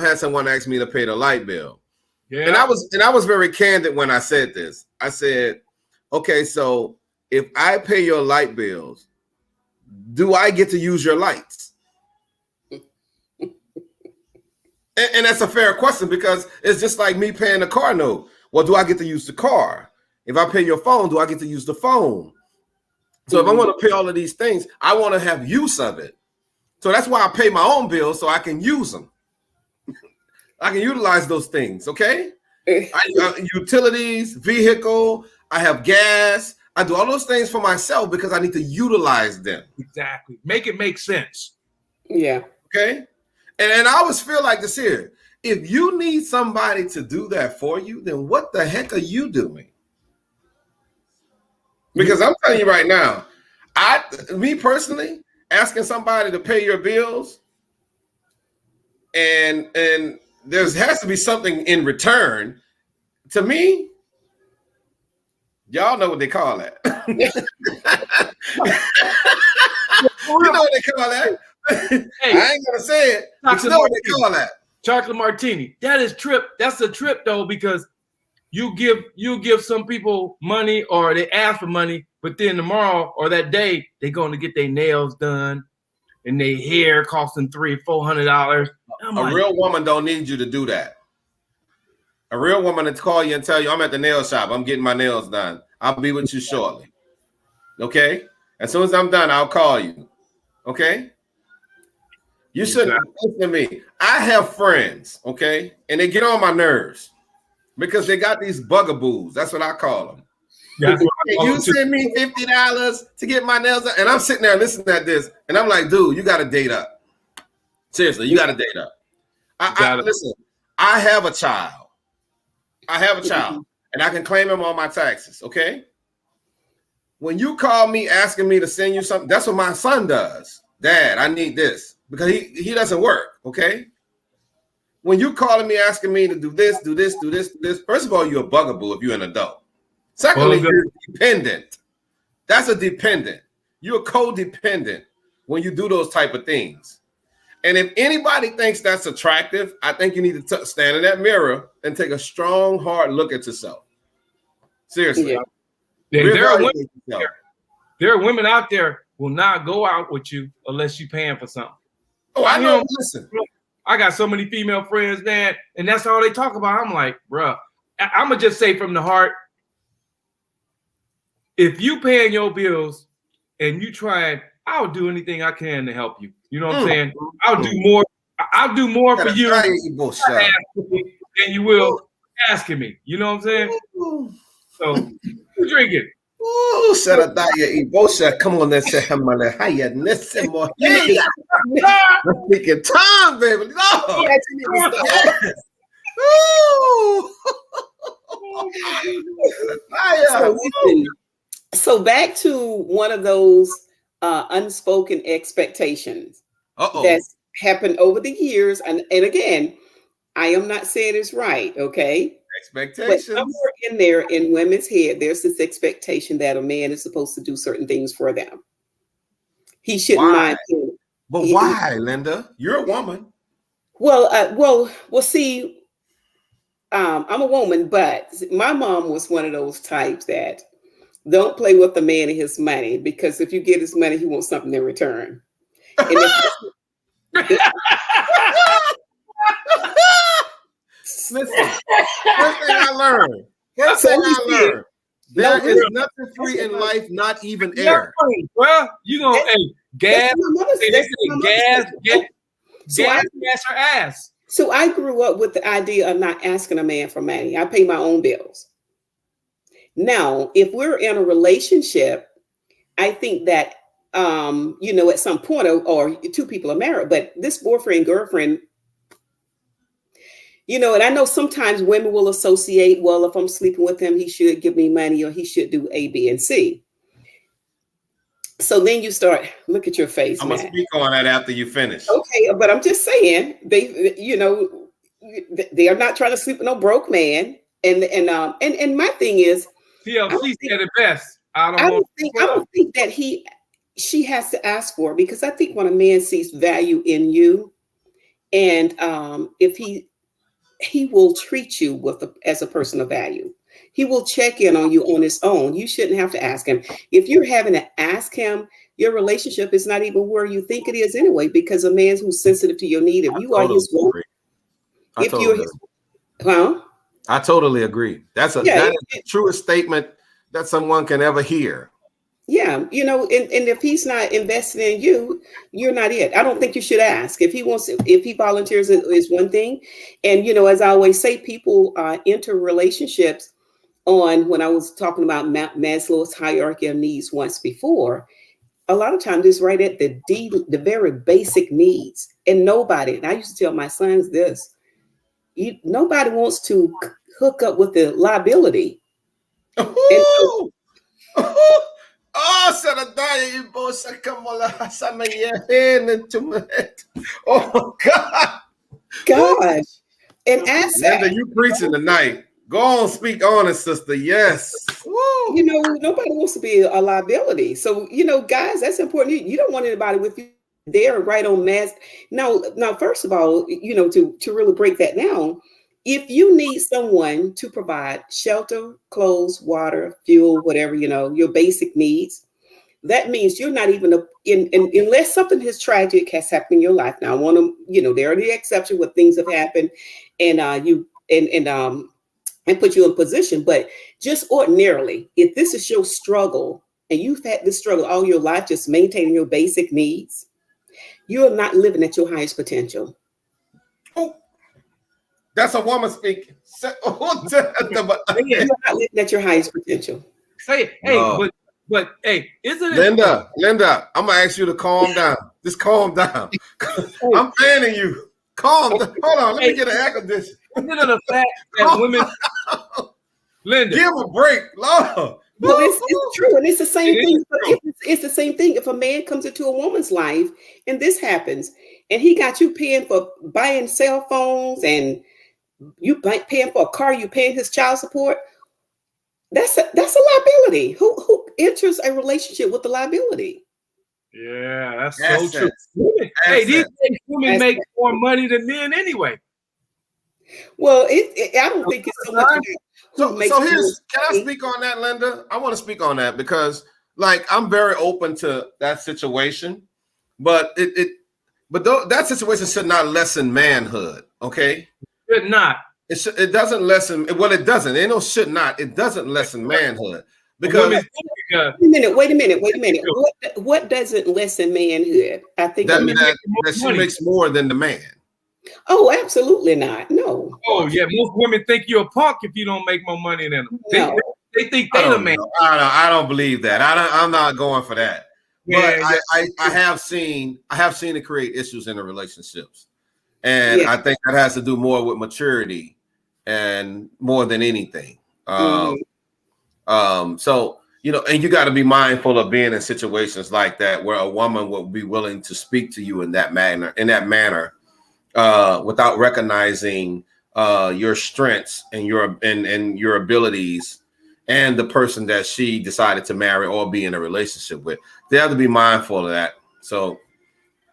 had someone ask me to pay the light bill. Yeah. And I was very candid when I said this. I said, okay, so if I pay your light bills, do I get to use your lights? And that's a fair question, because it's just like me paying the car note. Well, do I get to use the car? If I pay your phone, do I get to use the phone? So if I want to pay all of these things, I want to have use of it. So that's why I pay my own bills, so I can use them. I can utilize those things, okay? Utilities, vehicle, I have gas. I do all those things for myself because I need to utilize them. Exactly. Make it make sense. Yeah. Okay? And I always feel like this here. If you need somebody to do that for you, then what the heck are you doing? Because I'm telling you right now, me personally, asking somebody to pay your bills, and there has to be something in return. To me, y'all know what they call that. You know what they call that. Hey, I ain't gonna say it. But you know what they call that. Chocolate martini. That's a trip though, because you give some people money, or they ask for money, but then tomorrow or that day they're going to get their nails done and their hair costing $300-400. A real woman don't need you to do that. A real woman to call you and tell you, I'm at the nail shop, I'm getting my nails done, I'll be with you shortly. Okay? As soon as I'm done, I'll call you. Okay? You shouldn't listen to me. I have friends, okay, and they get on my nerves because they got these bugaboos. That's what I call them. You send me $50 to get my nails done, and I'm sitting there listening at this, and I'm like, dude, you got to date up. Seriously, you got to date up. Listen, I have a child. And I can claim him on my taxes, okay? When you call me asking me to send you something, that's what my son does. Dad, I need this. Because he doesn't work, okay? When you calling me asking me to do this, first of all, you're a bugaboo if you're an adult. Secondly, you're dependent. That's a dependent. You're codependent when you do those type of things. And if anybody thinks that's attractive, I think you need to stand in that mirror and take a strong, hard look at yourself. Seriously. Yeah. There are women out there who will not go out with you unless you're paying for something. Oh, I know. Listen, I got so many female friends, man, and that's all they talk about. I'm like, bruh, I'm gonna just say from the heart, if you paying your bills and you trying, I'll do anything I can to help you. You know what I'm saying? I'll do more. I'll do more for you than you will asking me. You know what I'm saying? So you drink it. Ooh, Saradaya Ibosha, come on, let's say Hamala Haya Nesemo. Hey, I'm speaking time, baby. No. So back to one of those unspoken expectations that's happened over the years, and again, I am not saying it's right, okay? Expectations. But somewhere in there, in women's head, there's this expectation that a man is supposed to do certain things for them. He shouldn't mind. But why, Linda? You're a woman. Well. See, I'm a woman, but my mom was one of those types that don't play with the man and his money, because if you get his money, he wants something in return. And Listen, first thing I learned. There is nothing free in life, not even air. Well, you know, gas, gas or ass. So I grew up with the idea of not asking a man for money. I pay my own bills. Now, if we're in a relationship, I think that, you know, at some point, or two people are married, but this boyfriend, girlfriend, you know, and I know sometimes women will associate, well, if I'm sleeping with him, he should give me money or he should do A, B, and C. So then you start, look at your face. I'm going to speak on that after you finish. Okay, but I'm just saying, they, you know, they are not trying to sleep with no broke man. And my thing is, TLC said it best. I don't think that she has to ask for it, because I think when a man sees value in you, and if he will treat you as a person of value. He will check in on you on his own. You shouldn't have to ask him. If you're having to ask him, your relationship is not even where you think it is anyway, because a man who's sensitive to your need, if you are his woman, I totally agree. That is the truest statement that someone can ever hear. Yeah, you know, and if he's not invested in you, you're not it. I don't think you should ask. If he volunteers is one thing. And, you know, as I always say, people enter relationships on, when I was talking about Maslow's hierarchy of needs once before, a lot of times it's right at the very basic needs. And I used to tell my sons this, nobody wants to hook up with the liability. Oh God. Gosh. And ask Linda, you preaching tonight. Go on, speak on it, sister. Yes. Woo. You know, nobody wants to be a liability. So, you know, guys, that's important. You don't want anybody with you there right on mass. Now, first of all, you know, to really break that down, if you need someone to provide shelter, clothes, water, fuel, whatever, you know, your basic needs, that means you're not even unless something tragic has happened in your life. Now, I want to, you know, there are the exceptions where things have happened and put you in position. But just ordinarily, if this is your struggle and you've had this struggle all your life, just maintaining your basic needs, you're not living at your highest potential. Oh, that's a woman speaking. You're not living at your highest potential. Say it. Hey, but hey, isn't it Linda, I'm gonna ask you to calm down. Just calm down. I'm fanning you. Calm down. Hold on, let me get an air conditioner. Isn't it the fact that women, Linda, give a break, Lord. Well, it's true, and it's the same thing. It's the same thing. If a man comes into a woman's life and this happens, and he got you paying for buying cell phones, and you paying for a car, you paying his child support. That's a liability. Who enters a relationship with the liability? Yeah, that's so true. Hey, these days women make more money than men anyway. Well, I don't think it's so much. So can I speak on that, Linda? I want to speak on that because, like, I'm very open to that situation, but that situation should not lessen manhood. Okay, should not. It doesn't lessen. Well, it doesn't. It should not. It doesn't lessen manhood because. Wait a minute. What doesn't lessen manhood? I think that she makes more than the man. Oh, absolutely not. No. Oh, yeah. Most women think you're a punk if you don't make more money than them. No. They think they're the man. I don't believe that. I'm not going for that. But I have seen it create issues in the relationships. And I think that has to do more with maturity and more than anything. So, you know, and you got to be mindful of being in situations like that where a woman will be willing to speak to you in that manner, without recognizing your strengths and your abilities and the person that she decided to marry or be in a relationship with. They have to be mindful of that. So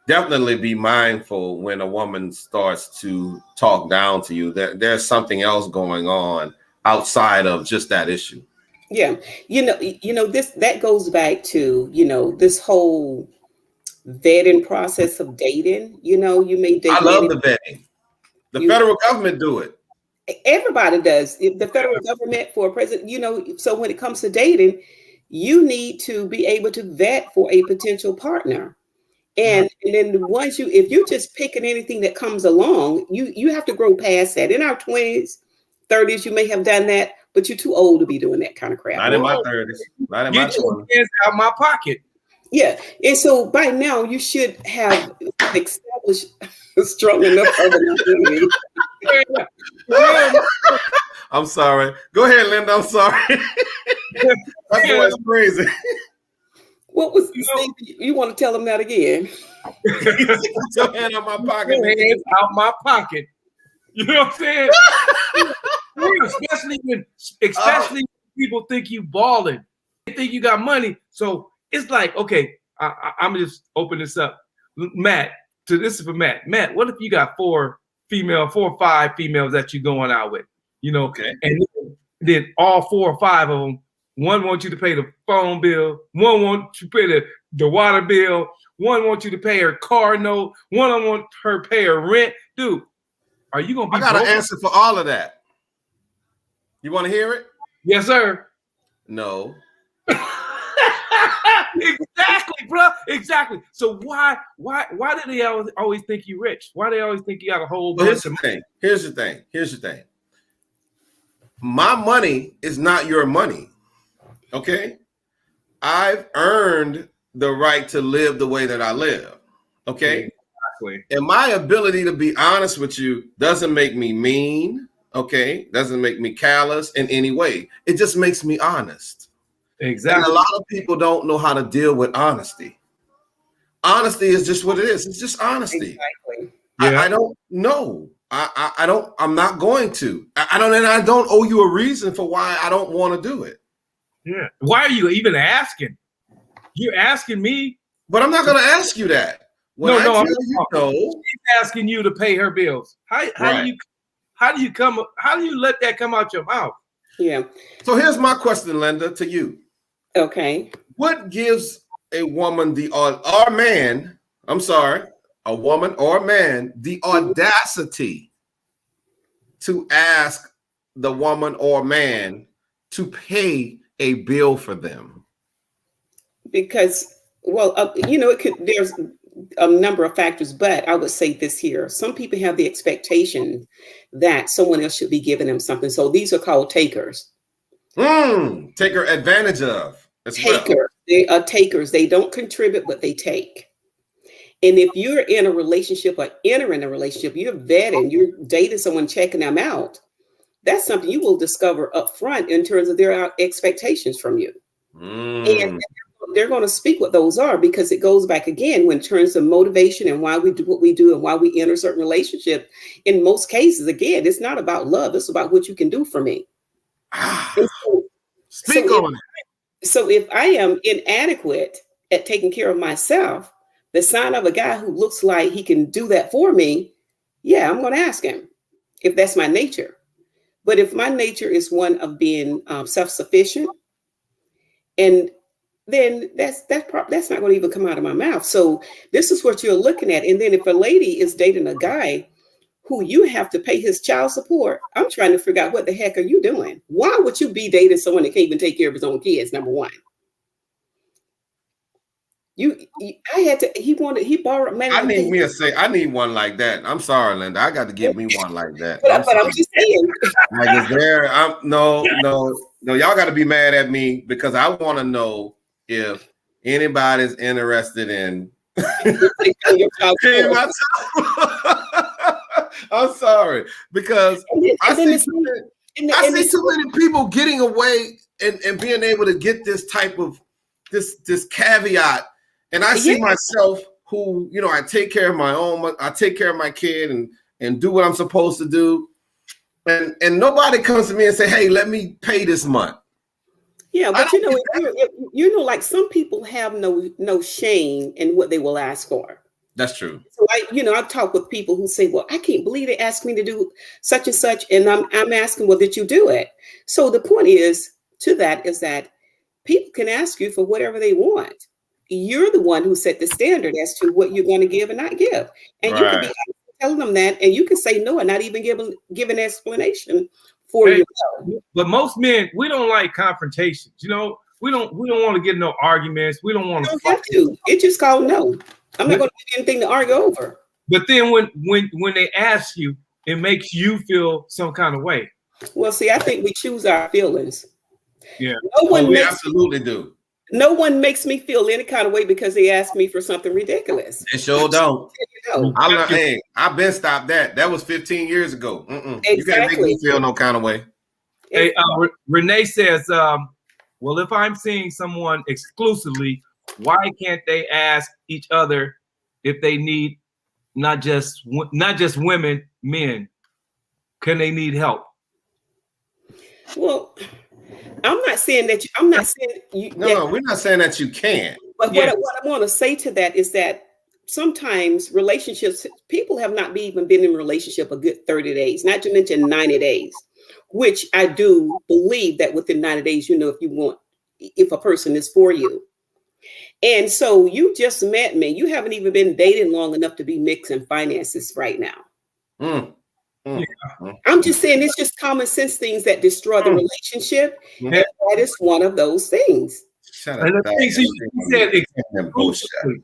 definitely be mindful when a woman starts to talk down to you that there's something else going on outside of just that issue. Yeah. You know, that goes back to, you know, this whole vetting process of dating. You know, you may date. I love the vetting. The federal government do it. Everybody does. The federal government for a president, so when it comes to dating, you need to be able to vet for a potential partner. And then if you're just picking anything that comes along, you have to grow past that. In our 20s, 30s, you may have done that, but you're too old to be doing that kind of crap. Not in my 30s. Not in my 20s. Out my pocket. Yeah. And so by now you should have established strong enough of an identity. I'm sorry. Go ahead, Linda. I'm sorry. That boy's crazy. What was you want to tell them that again? Put your hand on my pocket. Hands out my pocket. You know what I'm saying? Especially when people think you balling. They think you got money. So it's like, okay, I'm just open this up. Matt, this is for Matt. Matt, what if you got 4 or 5 females that you're going out with? Okay. And then all 4 or 5 of them, one wants you to pay the phone bill, one wants you to pay the water bill, one wants you to pay her car note, one wants her to pay her rent. Dude, are you gonna be? I got an answer for all of that. You want to hear it? Yes, sir. No. Exactly, bro. Exactly. So why do they always think you rich? Why do they always think you got a whole bunch of money? Here's the thing. My money is not your money. Okay? I've earned the right to live the way that I live. Okay? Exactly. And my ability to be honest with you doesn't make me mean. Okay? Doesn't make me callous in any way. It just makes me honest. Exactly. And a lot of people don't know how to deal with honesty. Honesty is just what it is. It's just honesty. Exactly. I don't know. I'm not going to. I don't owe you a reason for why I don't want to do it. Yeah. Why are you even asking? You're asking me. But I'm not going to ask you that. When she's asking you to pay her bills. How do you let that come out your mouth? Yeah. So here's my question, Linda, to you. Okay. What gives a woman a woman or a man, the audacity to ask the woman or man to pay a bill for them? Because, there's a number of factors, but I would say this here. Some people have the expectation that someone else should be giving them something. So these are called takers. Taker advantage of. They are takers. They don't contribute, but they take. And if you're in a relationship or entering a relationship, you're vetting, you're dating someone, checking them out. That's something you will discover up front in terms of their expectations from you. And they're going to speak what those are, because it goes back again in terms of motivation and why we do what we do and why we enter certain relationship. In most cases, again, it's not about love. It's about what you can do for me. Speak on it. So if I am inadequate at taking care of myself, the sign of a guy who looks like he can do that for me, yeah, I'm going to ask him if that's my nature. But if my nature is one of being self-sufficient, and then that's not going to even come out of my mouth. So this is what you're looking at. And then if a lady is dating a guy who you have to pay his child support, I'm trying to figure out what the heck are you doing? Why would you be dating someone that can't even take care of his own kids? Number one. He borrowed money. I need one like that. I'm sorry, Linda. I got to get me one like that. But I'm just saying. Like, is there? No. Y'all got to be mad at me, because I want to know if anybody's interested in. I'm sorry, because I see so many people getting away and being able to get this type of this caveat. And I see myself who, I take care of my own, I take care of my kid and do what I'm supposed to do. And nobody comes to me and say, hey, let me pay this month. Yeah, but like some people have no shame in what they will ask for. That's true. So I've talked with people who say, well, I can't believe they asked me to do such and such. And I'm asking, well, did you do it? So the point is that people can ask you for whatever they want. You're the one who set the standard as to what you're going to give and not give. And you can be telling them that, and you can say no and not even give an explanation for Hey, you. but most men, we don't like confrontations. You know, we don't want to get no arguments. We don't want You to don't have to. It's just called no. I'm not going to give you anything to argue over. But then when they ask you, it makes you feel some kind of way. Well, see, I think we choose our feelings. Yeah. We absolutely do. No one makes me feel any kind of way because they ask me for something ridiculous. It sure don't. No. I've been stopped that. That was 15 years ago. Exactly. You can't make me feel no kind of way. Hey, Renee says, well, if I'm seeing someone exclusively, why can't they ask each other if they need not just women, men? Can they need help? Well, I'm not saying that. I'm not saying you. No, we're not saying that you can't. But what I want to say to that is that sometimes relationships, people have not even been in a relationship a good 30 days, not to mention 90 days, which I do believe that within 90 days, you know, if a person is for you. And so you just met me. You haven't even been dating long enough to be mixing finances right now. I'm just saying it's just common sense things that destroy the relationship. And that is one of those things. Shut And up. the thing she said exclusively.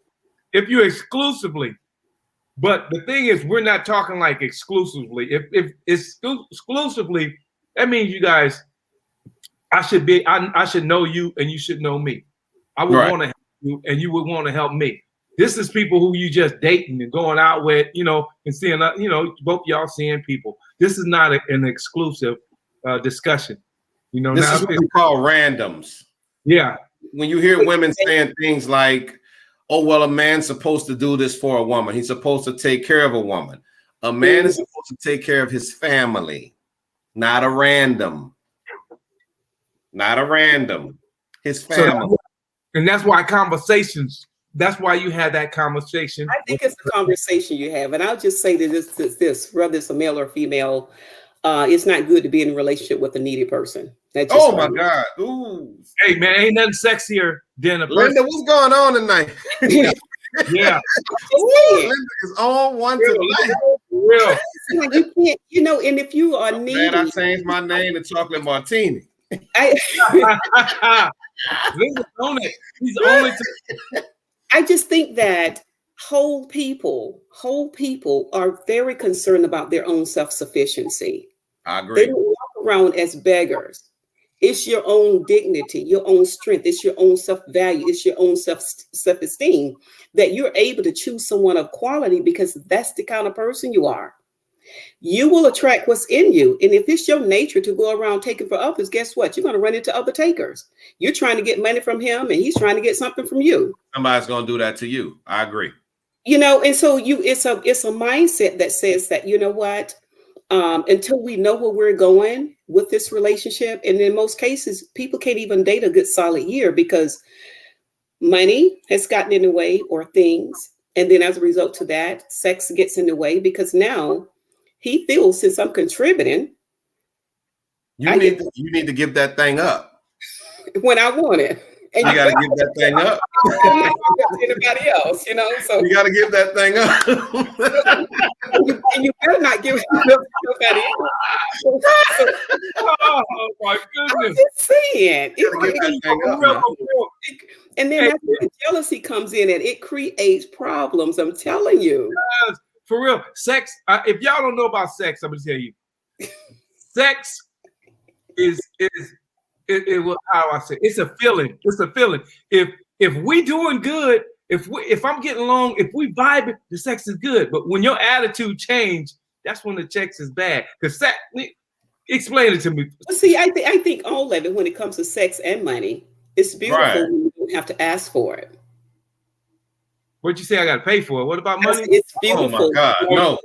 If you exclusively, but the thing is, we're not talking like exclusively. If it's exclusively, that means you guys, I should know you and you should know me. I would want to help you and you would want to help me. This is people who you just dating and going out with, you know, and seeing, you know, both y'all seeing people. This is not an exclusive discussion. You know, this is what we call randoms. Yeah. When you hear women saying things like, oh, well, a man's supposed to do this for a woman. He's supposed to take care of a woman. A man is supposed to take care of his family, not a random. Not a random. His family. And that's why that's why you had that conversation. I think it's a conversation you have. And I'll just say that this, whether it's a male or female, it's not good to be in a relationship with a needy person. Oh my God. Ooh. Hey man, ain't nothing sexier than a person. Linda, what's going on tonight? Yeah. Linda is on one tonight. Real. You can't, you know, and if you are needy. Man, I changed my name to Chocolate Martini. Linda's on it. He's on it. I just think that whole people are very concerned about their own self-sufficiency. I agree. They don't walk around as beggars. It's your own dignity, your own strength. It's your own self-value. It's your own self-esteem that you're able to choose someone of quality because that's the kind of person you are. You will attract what's in you. And if it's your nature to go around taking for others, guess what? You're going to run into other takers. You're trying to get money from him and he's trying to get something from you. Somebody's going to do that to you. I agree. You know, and so it's a mindset that says that, you know what, until we know where we're going with this relationship. And in most cases, people can't even date a good solid year because money has gotten in the way or things. And then as a result to that, sex gets in the way because now he feels since I'm contributing. You need to give that thing up. When I want it. And you got to give that thing up. Anybody else, you know? So you got to give that thing up. and you better not give it up to nobody else. Oh my goodness. I'm just saying. And then that's where the jealousy comes in and it creates problems. I'm telling you. For real. Sex, if y'all don't know about sex, I'm going to tell you. Sex is how I say it's a feeling. It's a feeling. If we doing good, if I'm getting along, if we vibe, the sex is good. But when your attitude change, that's when the sex is bad. Because sex, explain it to me. Well, see, I think all of it when it comes to sex and money, it's beautiful when you don't have to ask for it. What'd you say? I got to pay for it. What about money? It's beautiful. Oh my God, no.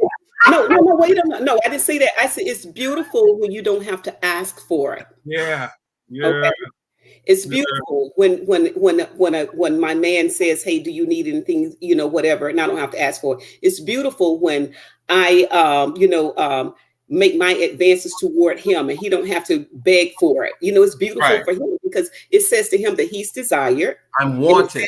No, wait a minute. No, I didn't say that. I said it's beautiful when you don't have to ask for it. Yeah. Okay? It's beautiful when my man says, "Hey, do you need anything?" You know, whatever, and I don't have to ask for it. It's beautiful when I make my advances toward him and he don't have to beg for it. You know, it's beautiful for him because it says to him that he's desired. I'm wanted.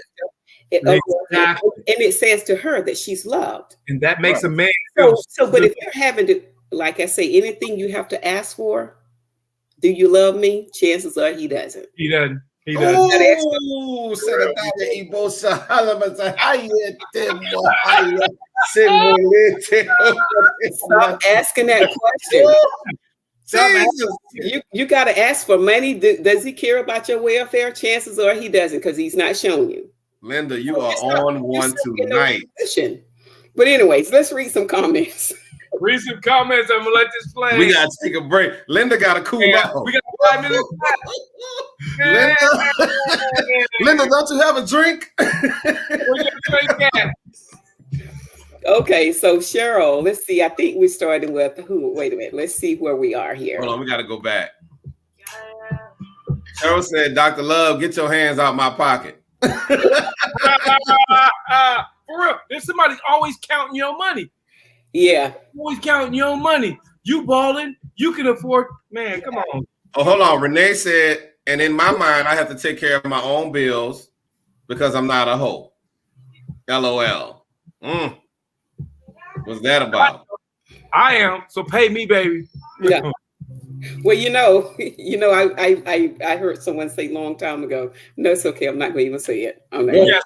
Exactly. And it says to her that she's loved. And that makes a man So, feel but if you're having to, like I say, anything you have to ask for, do you love me? Chances are he doesn't. He doesn't. He doesn't. Oh, Senadaya Ibosa Halamasa Hayete Stop asking that question. You got to ask for money. Does he care about your welfare? Chances are he doesn't, because he's not showing you. Linda, you are on one tonight. But anyways, let's read some comments. Read some comments. I'm gonna let this play. We gotta take a break. Linda gotta cool down. We got 5 minutes. Linda, don't you have a drink? Okay, so Cheryl, let's see. I think we started with who? Wait a minute. Let's see where we are here. Hold on, we gotta go back. Cheryl said, Dr. Love, get your hands out my pocket. For real, there's somebody always counting your money. Yeah. Always counting your money. You balling, you can afford, man, come on. Oh, hold on. Renee said, and in my mind, I have to take care of my own bills because I'm not a hoe. LOL. What's that about? I am, so pay me, baby. Yeah. Well, I heard someone say a long time ago, no, it's okay. I'm not going to even say it. Yeah,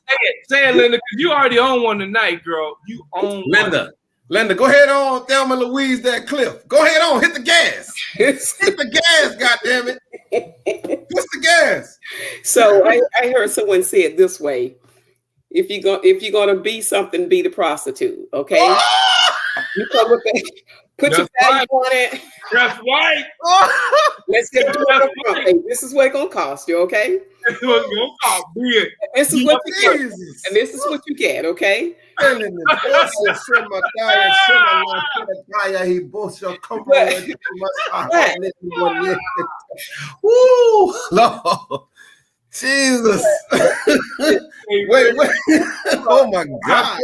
say it, Linda, because you already own one tonight, girl. You own Linda. Linda, go ahead on, Thelma Louise, that cliff. Go ahead on, hit the gas. Hit the gas, goddammit. Push the gas. So I heard someone say it this way. If you're gonna be something, be the prostitute, okay? You come with that, put your value on it. That's right. Let's get to it. Hey, this is what it's gonna cost you, okay? This is what it's gonna cost. This is what you get, and this is what you get, okay? Woo, Lord. Jesus. Wait. Oh my God.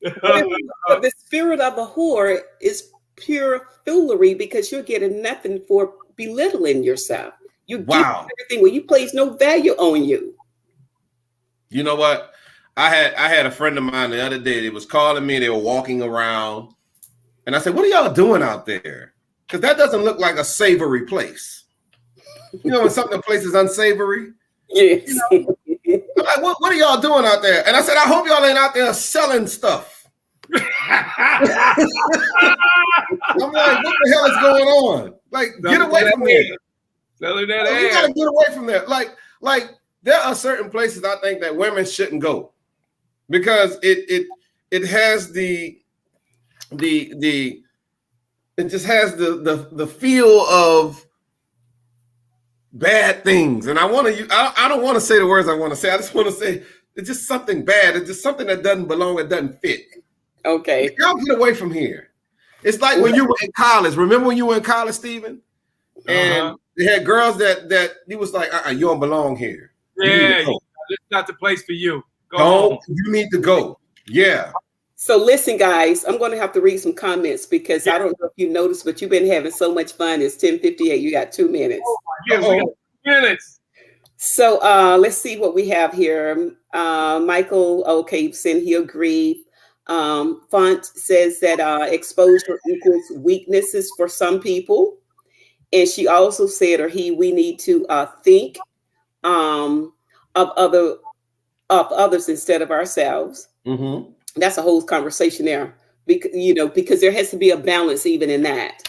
The spirit of a whore is pure foolery, because you're getting nothing for belittling yourself. You give everything when you place no value on you. You know what? I had a friend of mine the other day. They was calling me. They were walking around, and I said, "What are y'all doing out there? Because that doesn't look like a savory place." You know, when the place is unsavory. Yes. You know, I'm like, what are y'all doing out there? And I said, I hope y'all ain't out there selling stuff. I'm like, what the hell is going on? Like, get away from there. Selling that ass. You gotta get away from there. Like there are certain places I think that women shouldn't go, because it has it just has the feel of bad things. And I don't want to say the words I want to say. I just want to say it's just something bad. It's just something that doesn't belong, it doesn't fit. Okay. Y'all get away from here. It's like when you were in college. Remember when you were in college, Stephen? And they had girls that he was like, you don't belong here. Yeah, it's not the place for you. Go home. You need to go. Yeah. So listen, guys, I'm going to have to read some comments, because I don't know if you noticed, but you've been having so much fun. It's 10:58. You got 2 minutes. Yes, we got 2 minutes. So let's see what we have here. Michael, okay, said he agreed. Font says that exposure equals weaknesses for some people. And she also said, we need to think of others instead of ourselves. Mm-hmm. That's a whole conversation there, because there has to be a balance even in that.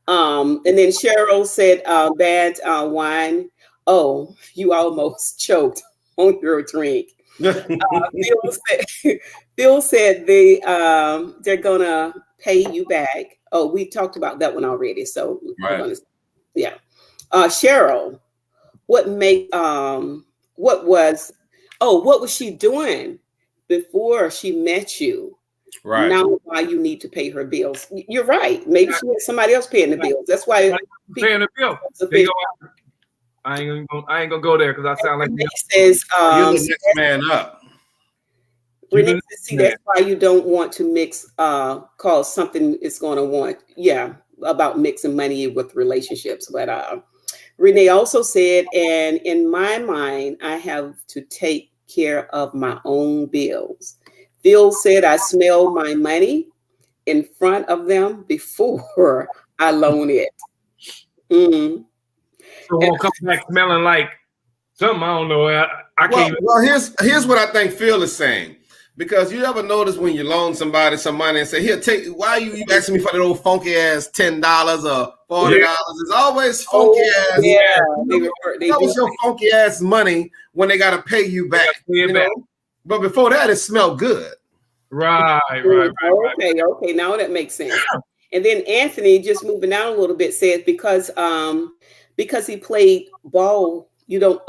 And then Cheryl said, bad wine. Oh, you almost choked on your drink. Bill said they're gonna pay you back. Oh, we talked about that one already. So right. Yeah. Cheryl, what was she doing before she met you? Right. Now why you need to pay her bills. You're right. Maybe she had somebody else paying the bills. That's why paying the bill. I ain't gonna go there, because I sound like Renee says you're the next man up. Renee says, see, that's why you don't want to mix cause something is gonna want, about mixing money with relationships. But Renee also said, and in my mind, I have to take care of my own bills. Phil said I smell my money in front of them before I loan it. Mm. So we'll come back smelling like something. I don't know. I can't. Well, here's what I think Phil is saying. Because you ever notice when you loan somebody some money and say, "Here, take." Why you asking me for that old funky ass $10 or $40? Yeah. It's always funky ass. Yeah, That was your funky ass money when they gotta pay you back. Yeah, You know? But before that, it smelled good. Right. Okay. Now that makes sense. And then Anthony, just moving down a little bit, says because he played ball, you don't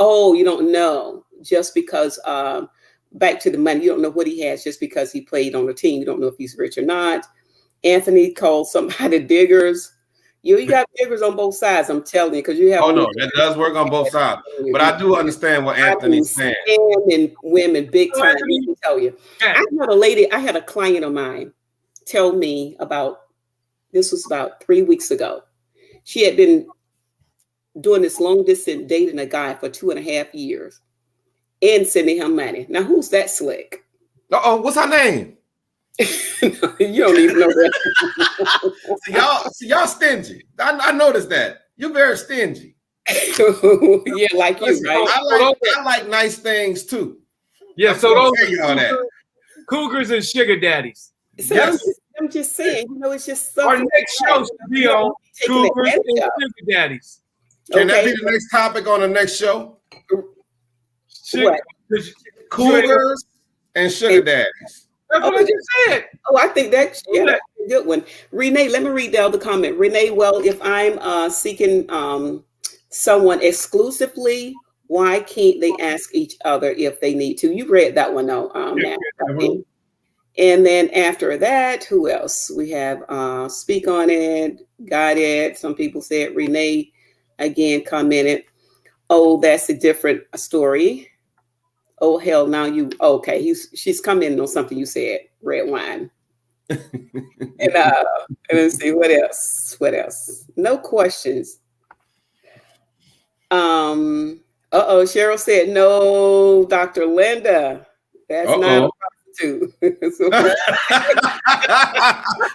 know just because back to the money, you don't know what he has just because he played on the team. You don't know if he's rich or not. Anthony called somebody diggers. You got diggers on both sides. I'm telling you, because you have. Oh no, that does work on both sides. But I do understand what Anthony's saying. And women, big time. Let me tell you, I had a client of mine tell me this was about 3 weeks ago. She had been doing this long distance dating a guy for 2.5 years and sending him money. Now, who's that slick? What's her name? You don't even know that. y'all stingy. I noticed that. You're very stingy. Yeah, like you, right? I like nice things too. Yeah, so those cougars and sugar daddies. So yes. I'm just saying, it's just something. Our next show should be on cougars and sugar daddies. Can that be the next topic on the next show? What? Cougars and sugar daddies. That's what I just said. Oh, I think that's a good one. Renee, let me read the other comment. Renee, well, if I'm seeking someone exclusively, why can't they ask each other if they need to? You read that one, though. And then after that, who else? We have Speak on It, Got It. Some people said Renee again commented, oh, that's a different story. Oh, hell, now you, okay. She's commenting on something you said, red wine. And let's see, what else? No questions. Cheryl said, no, Dr. Linda, that's not a prostitute.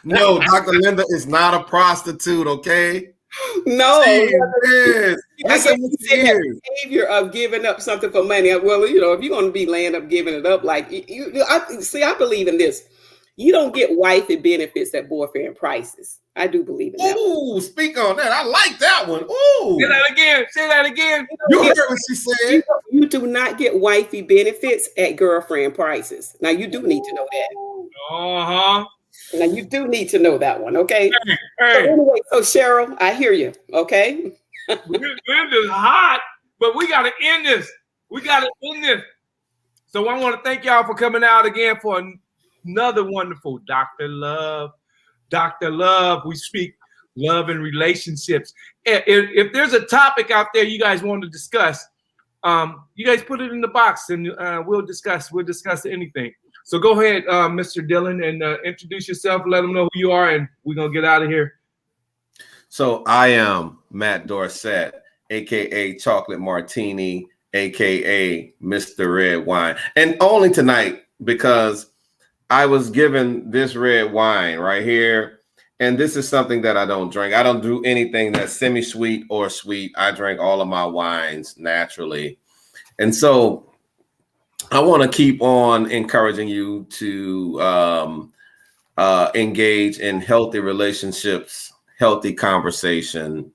No, Dr. Linda is not a prostitute, okay? No, that's a behavior of giving up something for money. Well, if you're going to be laying up giving it up, like I believe in this. You don't get wifey benefits at boyfriend prices. I do believe in that. Ooh, speak on that. I like that one. Ooh, say that again. You heard what she said. You do not get wifey benefits at girlfriend prices. Now you do need to know that. Now you do need to know that one, okay? Hey. So anyway, Cheryl, I hear you, okay? Linda's hot, but we got to end this. So I want to thank y'all for coming out again for another wonderful Dr. Love. Dr. Love, we speak love and relationships. If there's a topic out there you guys want to discuss, you guys put it in the box and we'll discuss anything. So go ahead, Mr. Dillon, and introduce yourself. Let them know who you are, and we're going to get out of here. So I am Matt Dorsett, a.k.a. Chocolate Martini, a.k.a. Mr. Red Wine. And only tonight because I was given this red wine right here. And this is something that I don't drink. I don't do anything that's semi-sweet or sweet. I drink all of my wines naturally. And so I want to keep on encouraging you to engage in healthy relationships, healthy conversation,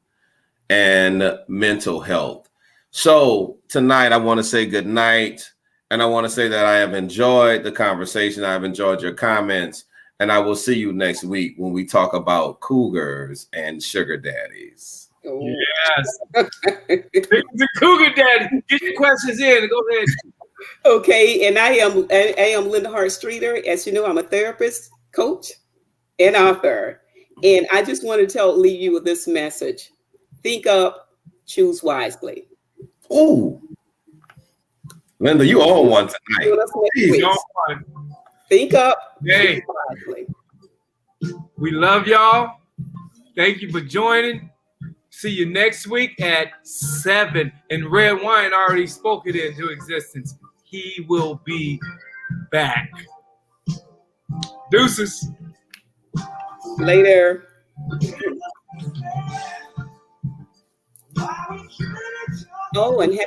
and mental health. So tonight I want to say good night, and I want to say that I have enjoyed the conversation. I've enjoyed your comments, and I will see you next week when we talk about cougars and sugar daddies. Yes. The cougar daddy. Get your questions in. Go ahead. Okay, and I am Linda Hart Streeter. As you know, I'm a therapist, coach, and author. And I just want to leave you with this message. Think up, choose wisely. Ooh. Linda, you own one tonight. Think up, choose wisely. We love y'all. Thank you for joining. See you next week at 7. And Red Wine already spoke it into existence. he will be back. Deuces. Later. Oh, and